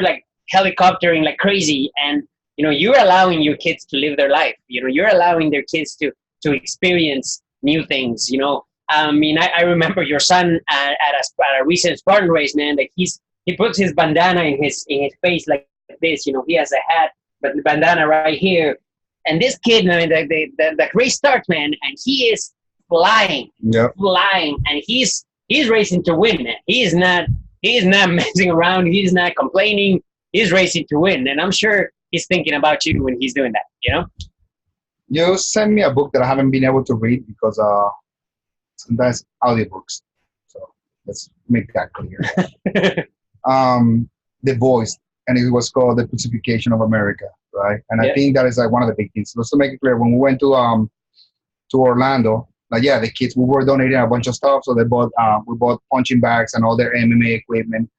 like helicoptering like crazy, and you know, you're allowing your kids to live their life. You know, you're allowing their kids to experience new things. You know. I mean, I remember your son at a recent Spartan race, man. Like he puts his bandana in his face like this. You know, he has a hat, but the bandana right here. And this kid, man, the race starts, man, and he is flying, Yep. flying, and he's racing to win, man. He is not messing around. He's not complaining. He's racing to win, and I'm sure he's thinking about you when he's doing that. You know. You sent me a book that I haven't been able to read because sometimes audiobooks. So let's make that clear. The Voice, and it was called The Pacification of America, right? And I think that is like one of the big things. Just to make it clear, when we went to Orlando, like the kids, we were donating a bunch of stuff, so we bought punching bags and all their MMA equipment,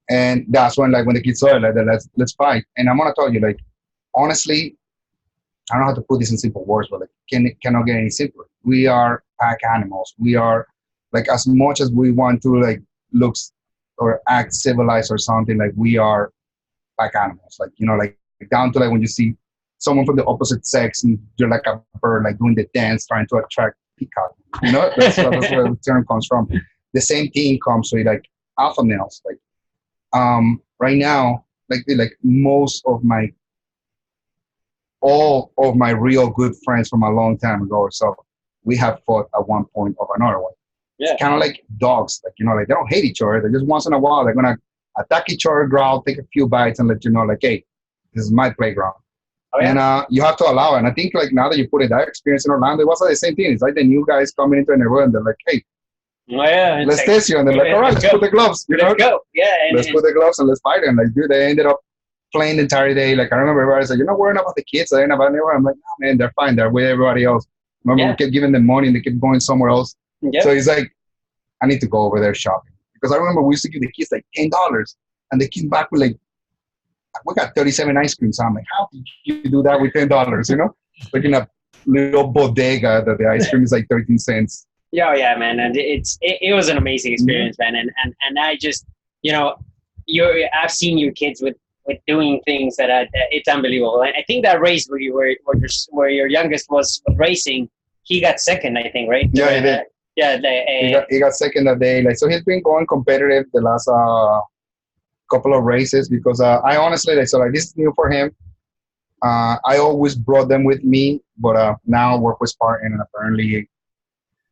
and that's when when the kids saw it, like let's fight. And I'm gonna tell you, like honestly, I don't know how to put this in simple words, but cannot get any simpler. We are pack animals. We are like, as much as we want to like look or act civilized or something, like we are pack animals. Like, like down to like when you see someone from the opposite sex and you're like a bird, like doing the dance, trying to attract peacock. That's where the term comes from. The same thing comes with like alpha males. Like right now, like most of all of my real good friends from a long time ago or so, we have fought at one point or another one. Yeah. It's kind of like dogs, like they don't hate each other. They just once in a while they're gonna attack each other, growl, take a few bites, and let you know, like, hey, this is my playground. Oh, yeah. And you have to allow it. And I think like now that you put it, that experience in Orlando, it was like the same thing. It's like the new guys coming into a neighborhood and they're like, hey, let's test you, and they're like, all right, let's put the gloves. Let's go. Yeah. Let's put the gloves and let's fight. And like, dude, they ended up playing the entire day. Like I remember everybody said, you're not worrying about the kids, they're not about anyone. I'm like, no, man, they're fine. They're with everybody else. Remember, we kept giving them money and they kept going somewhere else. Yep. So he's like, I need to go over there shopping. Because I remember we used to give the kids like $10 and they came back with like, we got 37 ice creams. So I'm like, how did you do that with $10? Like in a little bodega that the ice cream is like 13 cents. Yeah, man. And it was an amazing experience, man. And I just, I've seen your kids with doing things that it's unbelievable. And I think that race where your youngest was racing, he got second, I think, right? Yeah, he did. Yeah, he got second that day. Like, so he's been going competitive the last couple of races because I honestly, this is new for him. I always brought them with me, but now I work with Spartan, and apparently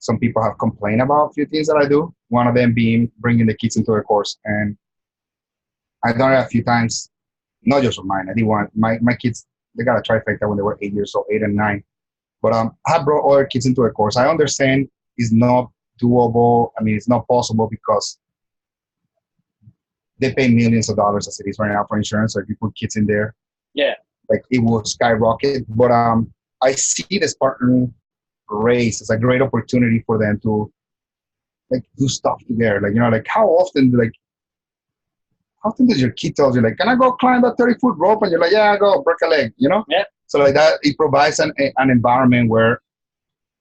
some people have complained about a few things that I do. One of them being bringing the kids into the course, and I've done it a few times. Not just with mine. I didn't want my kids. They got a trifecta when they were 8 years old, 8 and 9. But I brought other kids into a course. I understand it's not doable. I mean, it's not possible because they pay millions of dollars as it is right now for insurance. So if you put kids in there, like it will skyrocket. But I see the Spartan race as a great opportunity for them to like do stuff together. Like how often does your kid tell you, like, can I go climb that 30-foot rope? And you're like, yeah, go, break a leg, Yeah. So like that, it provides an environment where,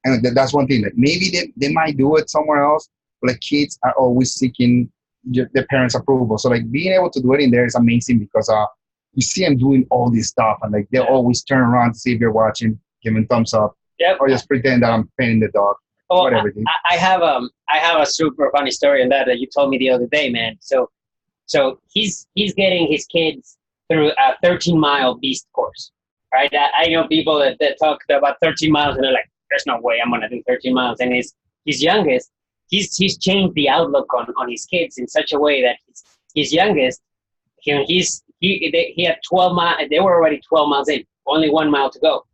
and that's one thing, like maybe they might do it somewhere else, but like kids are always seeking their parents' approval. So like being able to do it in there is amazing because you see them doing all this stuff and like they'll always turn around to see if you're watching, give them thumbs up, or just pretend that I'm petting the dog. Oh, whatever. I have a super funny story on that you told me the other day, man. So he's getting his kids through a 13-mile beast course, right? I know people that talk about 13 miles and they're like, there's no way I'm going to do 13 miles. And his youngest, he's changed the outlook on his kids in such a way that his youngest, he had 12 miles. They were already 12 miles in, only 1 mile to go.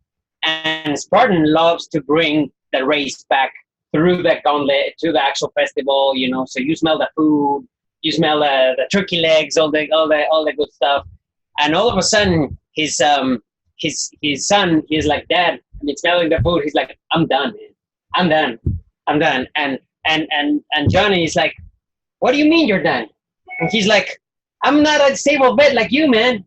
And Spartan loves to bring the race back through the gauntlet to the actual festival, so you smell the food. You smell the turkey legs, all the good stuff, and all of a sudden, his son, he's like, Dad, smelling the food. He's like, I'm done, man. I'm done. And Johnny is like, what do you mean you're done? And he's like, I'm not a stable vet like you, man.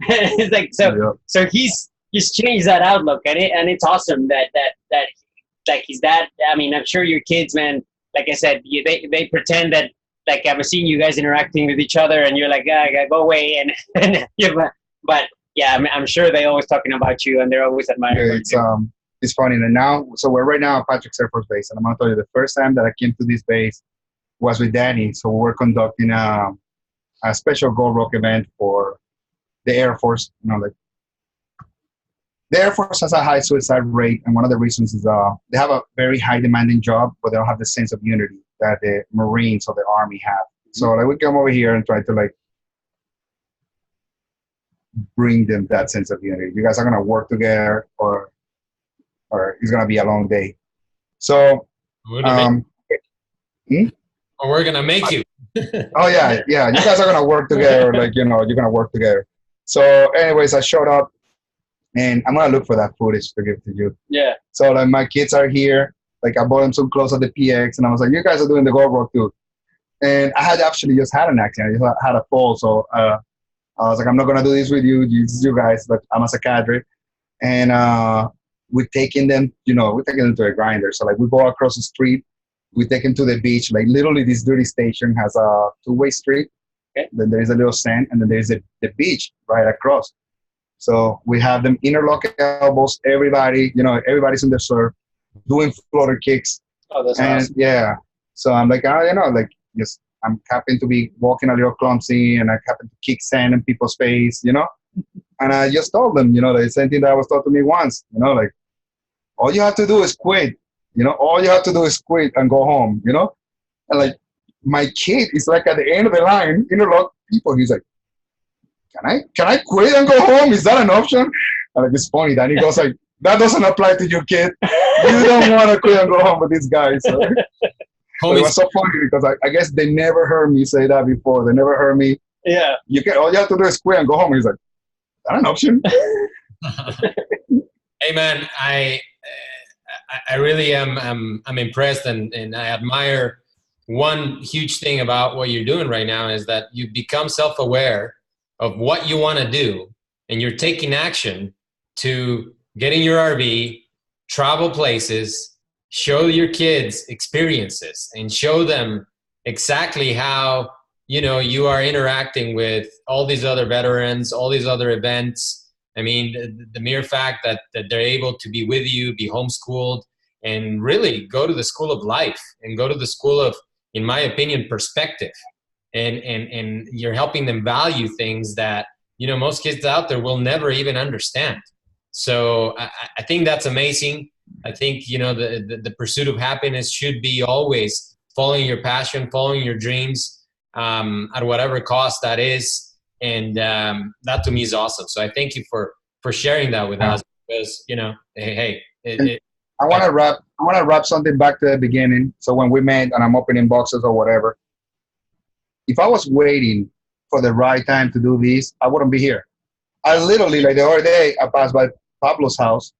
It's like so he's changed that outlook, and it's awesome that like his dad. I mean, I'm sure your kids, man, like I said, they pretend that like I've seen you guys interacting with each other and you're like, I gotta go away. But yeah, I'm sure they're always talking about you and they're always admiring you. It's funny. And now, so we're right now at Patrick's Air Force Base. And I'm going to tell you, the first time that I came to this base was with Danny. So we're conducting a special Gold Rock event for the Air Force, like the Air Force has a high suicide rate, and one of the reasons is they have a very high demanding job, but they don't have the sense of unity that the Marines or the Army have. So like we come over here and try to like bring them that sense of unity. You guys are gonna work together, or it's gonna be a long day. So, We're gonna make you. oh yeah. You guys are gonna work together, like you're gonna work together. So, anyways, I showed up, and I'm gonna look for that footage to give to you. Yeah. So like my kids are here. Like I bought them some clothes at the PX, and I was like, you guys are doing the GoPro too. And I had actually just had an accident. I just had a fall, so I was like, I'm not gonna do this with you. This is you guys. But I'm a psychiatrist, and we're taking them to a grinder. So like we go across the street, we take them to the beach. Like literally, this duty station has a two-way street. Okay. Then there is a little sand, and then there's the beach right across. So we have them interlock elbows. Everybody, everybody's in the surf, doing floater kicks. Oh, that's and awesome. Yeah. So I'm like, just I'm happen to be walking a little clumsy, and I happen to kick sand in people's face, And I just told them, the same thing that was taught to me once, like, all you have to do is quit, all you have to do is quit and go home, And like, my kid is like at the end of the line, interlock people. He's like, can I quit and go home? Is that an option? And like, it's funny. Then he goes like, that doesn't apply to you, kid. You don't want to quit and go home with these guys. So. It was so funny because I guess they never heard me say that before. They never heard me. Yeah. All you have to do is quit and go home. He's like, is that an option? Hey man, I really am I'm impressed, and I admire one huge thing about what you're doing right now is that you've become self-aware of what you want to do, and you're taking action to get in your RV, travel places, show your kids experiences, and show them exactly how you are interacting with all these other veterans, all these other events. I mean, the mere fact that they're able to be with you, be homeschooled, and really go to the school of life and go to the school of, in my opinion, perspective. And you're helping them value things that, most kids out there will never even understand. So I think that's amazing. I think, the pursuit of happiness should be always following your passion, following your dreams, at whatever cost that is. And that to me is awesome. So I thank you for sharing that with us, because, hey. I want to wrap something back to the beginning. So when we met and I'm opening boxes or whatever, if I was waiting for the right time to do this, I wouldn't be here. I literally, like the other day, I passed by Pablo's house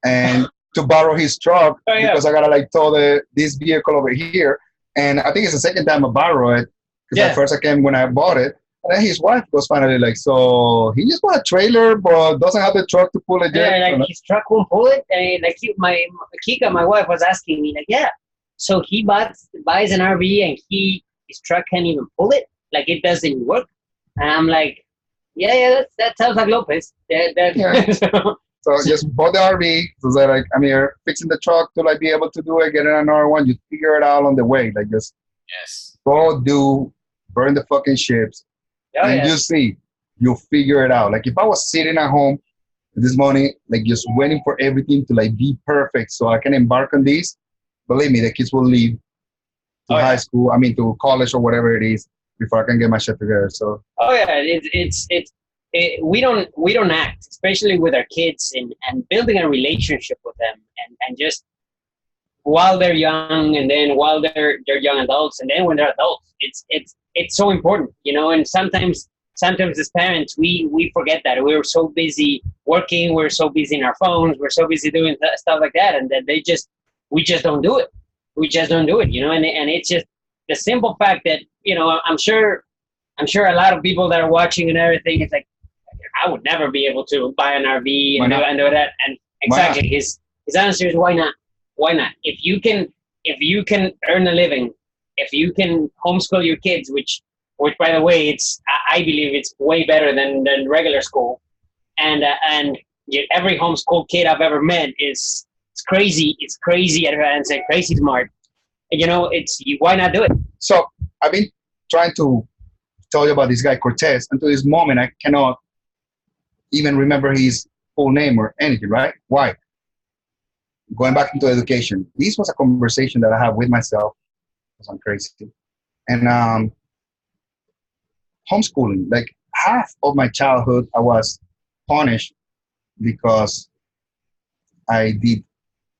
and to borrow his truck because I gotta tow this vehicle over here. And I think it's the second time I borrow it, because at first I came when I bought it. And then his wife goes finally so he just bought a trailer but doesn't have the truck to pull it yet. Yeah, his truck won't pull it. And Kika, my wife, was asking me so he buys an RV and his truck can't even pull it, it doesn't work. And I'm like, that sounds like Lopez. So just bought the RV. So that I'm here fixing the truck to be able to do it, get another one. You figure it out on the way. Just go burn the fucking ships. You see, you'll figure it out. If I was sitting at home this morning, just waiting for everything to be perfect so I can embark on this, believe me, the kids will leave to high school, to college or whatever it is, before I can get my shit together. So we don't act, especially with our kids, and building a relationship with them, and just while they're young, and then while they're young adults, and then when they're adults, it's so important, and sometimes as parents, we forget that. We're so busy working, we're so busy in our phones, we're so busy doing stuff like that, and then we just don't do it. We just don't do it, and it's just the simple fact that, I'm sure a lot of people that are watching and everything, it's I would never be able to buy an RV and do that. And exactly, his answer is why not? Why not? If you can earn a living, if you can homeschool your kids, which by the way, I believe it's way better than regular school, and every homeschool kid I've ever met is crazy. It's crazy advanced and crazy smart. Why not do it? So I've been trying to tell you about this guy Cortez, and to this moment I cannot even remember his full name or anything, right? Why? Going back into education, this was a conversation that I had with myself, because I'm crazy, and homeschooling. Like half of my childhood, I was punished because I did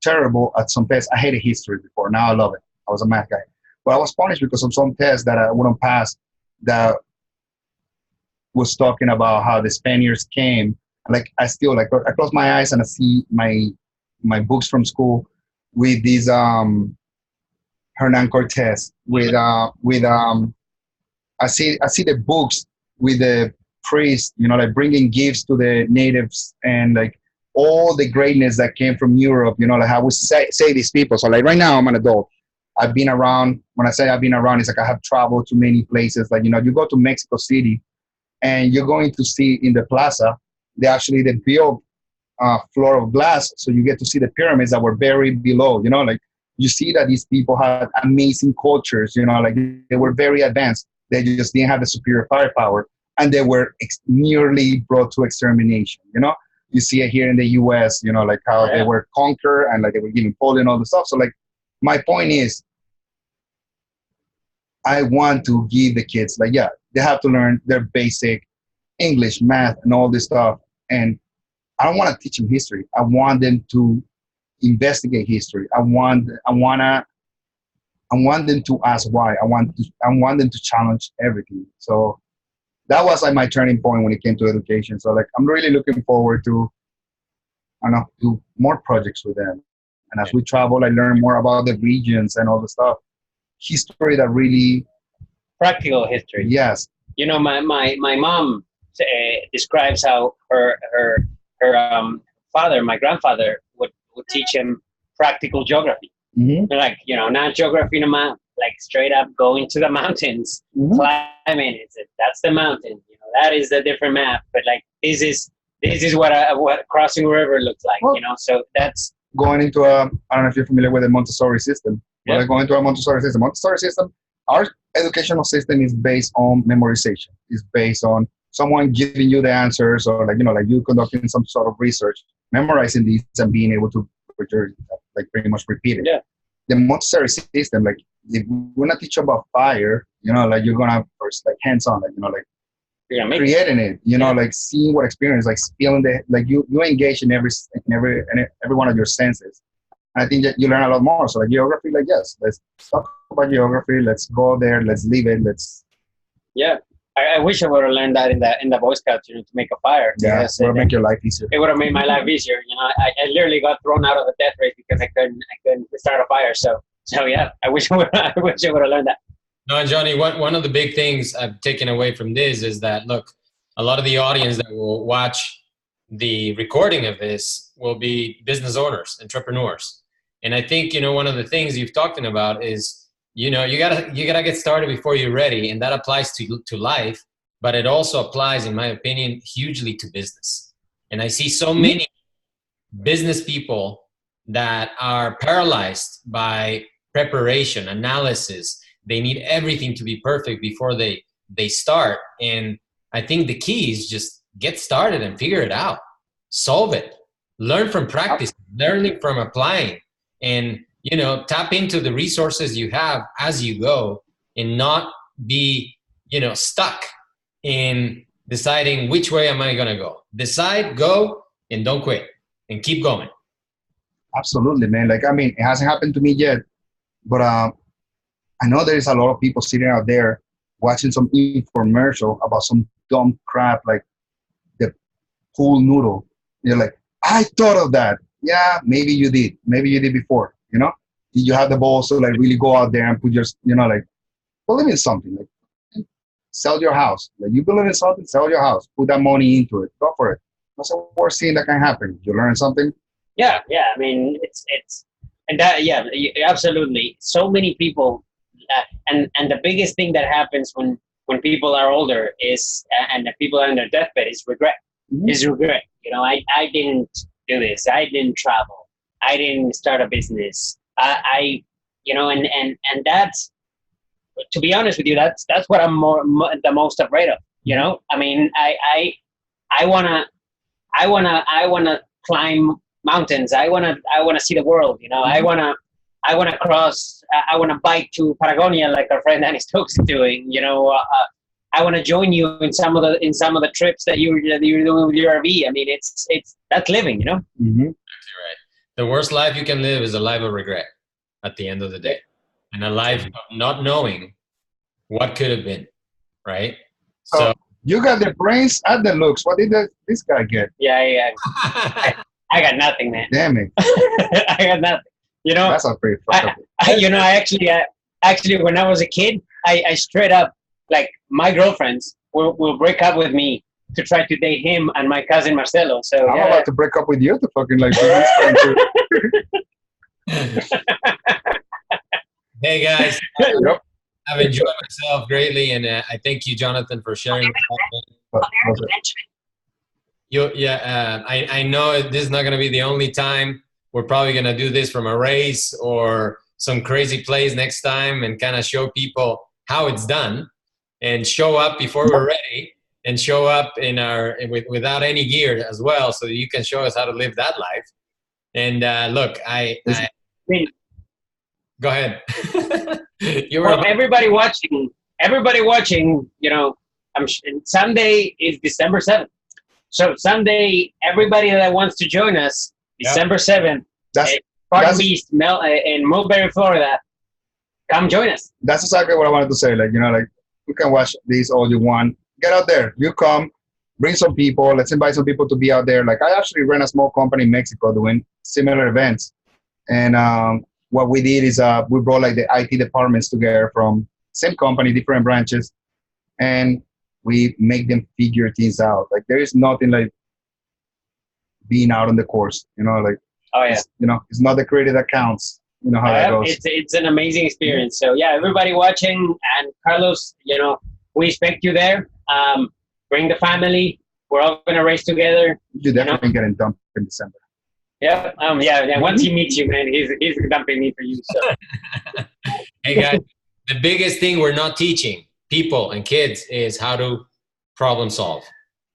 terrible at some tests. I hated history before. Now I love it. I was a math guy. But I was punished because of some tests that I wouldn't pass that was talking about how the Spaniards came. Like I still like I close my eyes and I see my books from school with these Hernan Cortez with I see the books with the priests, you know, like bringing gifts to the natives and like all the greatness that came from Europe, you know, like I would say these people. So like right now I'm an adult. I've been around. When I say I've been around, it's like I have traveled to many places. Like, you know, you go to Mexico City and you're going to see in the plaza, they built floor of glass. So you get to see the pyramids that were buried below, you know, like you see that these people had amazing cultures, you know, like they were very advanced. They just didn't have the superior firepower and they were nearly brought to extermination, you know. You see it here in the US, you know, like how they were conquered and like they were given Poland and all the stuff. So like my point is, I want to give the kids like, yeah, they have to learn their basic English, math, and all this stuff. And I don't want to teach them history. I want them to investigate history. I want them to ask why. I want them to challenge everything. So that was like my turning point when it came to education. So like I'm really looking forward to, I don't know, do more projects with them. And as we travel, I learn more about the regions and all the stuff. History that really practical history. Yes. You know, my mom describes how her father, my grandfather, would teach him practical geography. Mm-hmm. Like, you know, not geography in a map, like straight up going to the mountains, mm-hmm. climbing. That's the mountain. You know, that is a different map. But like this is what crossing a river looks like. Well, you know, so that's going into I don't know if you're familiar with the Montessori system. But like going to a Montessori system. Montessori system, our educational system is based on memorization. It's based on someone giving you the answers, or like, you know, like you conducting some sort of research, memorizing these and being able to like pretty much repeat it. Yeah. The Montessori system, like if we're gonna teach about fire, you know, like you're gonna first like hands-on, like, you know, like creating it, you know, like seeing what experience, like feeling the, like you engage in every one of your senses. And I think that you learn a lot more. So like geography, like, yes, let's talk about geography. Let's go there. Let's leave it. Yeah. I wish I would have learned that in the Boy Scouts, you know, to make a fire. Yeah, it would have made your life easier. It would have made my life easier. You know, I literally got thrown out of the death race because I couldn't start a fire. So yeah, I wish I would have learned that. No, Johnny, one of the big things I've taken away from this is that, look, a lot of the audience that will watch the recording of this will be business owners, entrepreneurs. And I think, you know, one of the things you've talked about is, you know, you gotta get started before you're ready. And that applies to life, but it also applies, in my opinion, hugely to business. And I see so many business people that are paralyzed by preparation, analysis. They need everything to be perfect before they start. And I think the key is just get started and figure it out. Solve it. Learn from practice. Learning from applying. And, you know, tap into the resources you have as you go and not be, you know, stuck in deciding which way am I going to go. Decide, go, and don't quit. And keep going. Absolutely, man. Like, I mean, it hasn't happened to me yet, but I know there's a lot of people sitting out there watching some infomercial about some dumb crap like the pool noodle. You're like, I thought of that. Yeah, maybe you did. Maybe you did before, you know? Did you have the balls to like really go out there and put your, you know, like believe in something, like sell your house. Like you believe in something, sell your house. Put that money into it. Go for it. What's the worst thing that can happen? You learn something? Yeah. I mean, it's and that, yeah, absolutely. So many people, and the biggest thing that happens when people are older is, and the people are on their deathbed, is regret. Mm-hmm. Is regret. You know, I didn't do this. I didn't travel. I didn't start a business. I you know, and that's, to be honest with you, that's what I'm the most afraid of. You know, I mean, I wanna I wanna climb mountains. I wanna see the world. You know, I wanna cross. I wanna bike to Patagonia like our friend Danny Stokes is doing. You know, I want to join you in some of the trips that you're doing with your RV. I mean, it's that's living. You know. Mm-hmm. Exactly right. The worst life you can live is a life of regret at the end of the day, and a life of not knowing what could have been, right? So you got the brains and the looks. What did this guy get? Yeah. I got nothing, man. Damn it. I got nothing. You know. That's a pretty fucked up. I actually, when I was a kid, I straight up, like, my girlfriends will break up with me to try to date him and my cousin Marcelo. So I'm about to break up with you to fucking like do this. Hey guys, Yep. I've enjoyed myself greatly, and I thank you, Jonathan, for sharing. I know this is not going to be the only time. We're probably going to do this from a race or some crazy plays next time, and kind of show people how it's done, and show up before we're ready, and show up without any gear as well, so that you can show us how to live that life. And look, go ahead. Everybody watching, you know, Sunday is December 7th. So Sunday, everybody that wants to join us, December 7th, Spartan Beast in Mulberry, Florida, come join us. That's exactly what I wanted to say. Like, you know, like, you can watch this all you want. Get out there. You come, bring some people. Let's invite some people to be out there. Like, I actually run a small company in Mexico doing similar events. And what we did is we brought like the IT departments together from same company, different branches, and we make them figure things out. Like, there is nothing like being out on the course, you know, like, you know, it's not the credit that counts. You know how that goes. It's an amazing experience. So yeah, everybody watching, and Carlos, you know, we expect you there. Bring the family. We're all gonna race together. You're definitely getting dumped in December. Yeah. Once he meets you, man, he's dumping me for you. So. Hey guys, the biggest thing we're not teaching people and kids is how to problem solve,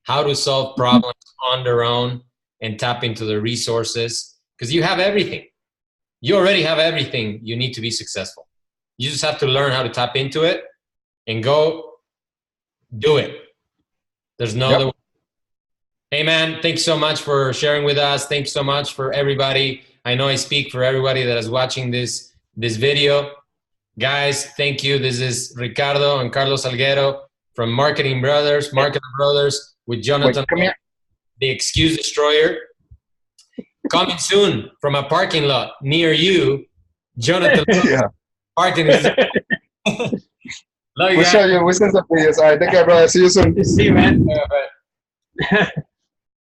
how to solve problems on their own and tap into the resources, because you have everything. You already have everything you need to be successful. You just have to learn how to tap into it and go do it. There's no other way. Hey man, thanks so much for sharing with us. Thanks so much for everybody. I know I speak for everybody that is watching this video. Guys, thank you. This is Ricardo and Carlos Salguero from Marketing Brothers with Jonathan, the Excuse Destroyer. Coming soon from a parking lot near you, Jonathan. Parking. Love you guys. We'll send some videos. All right, take care, brother. See you soon. See you, man. Yeah,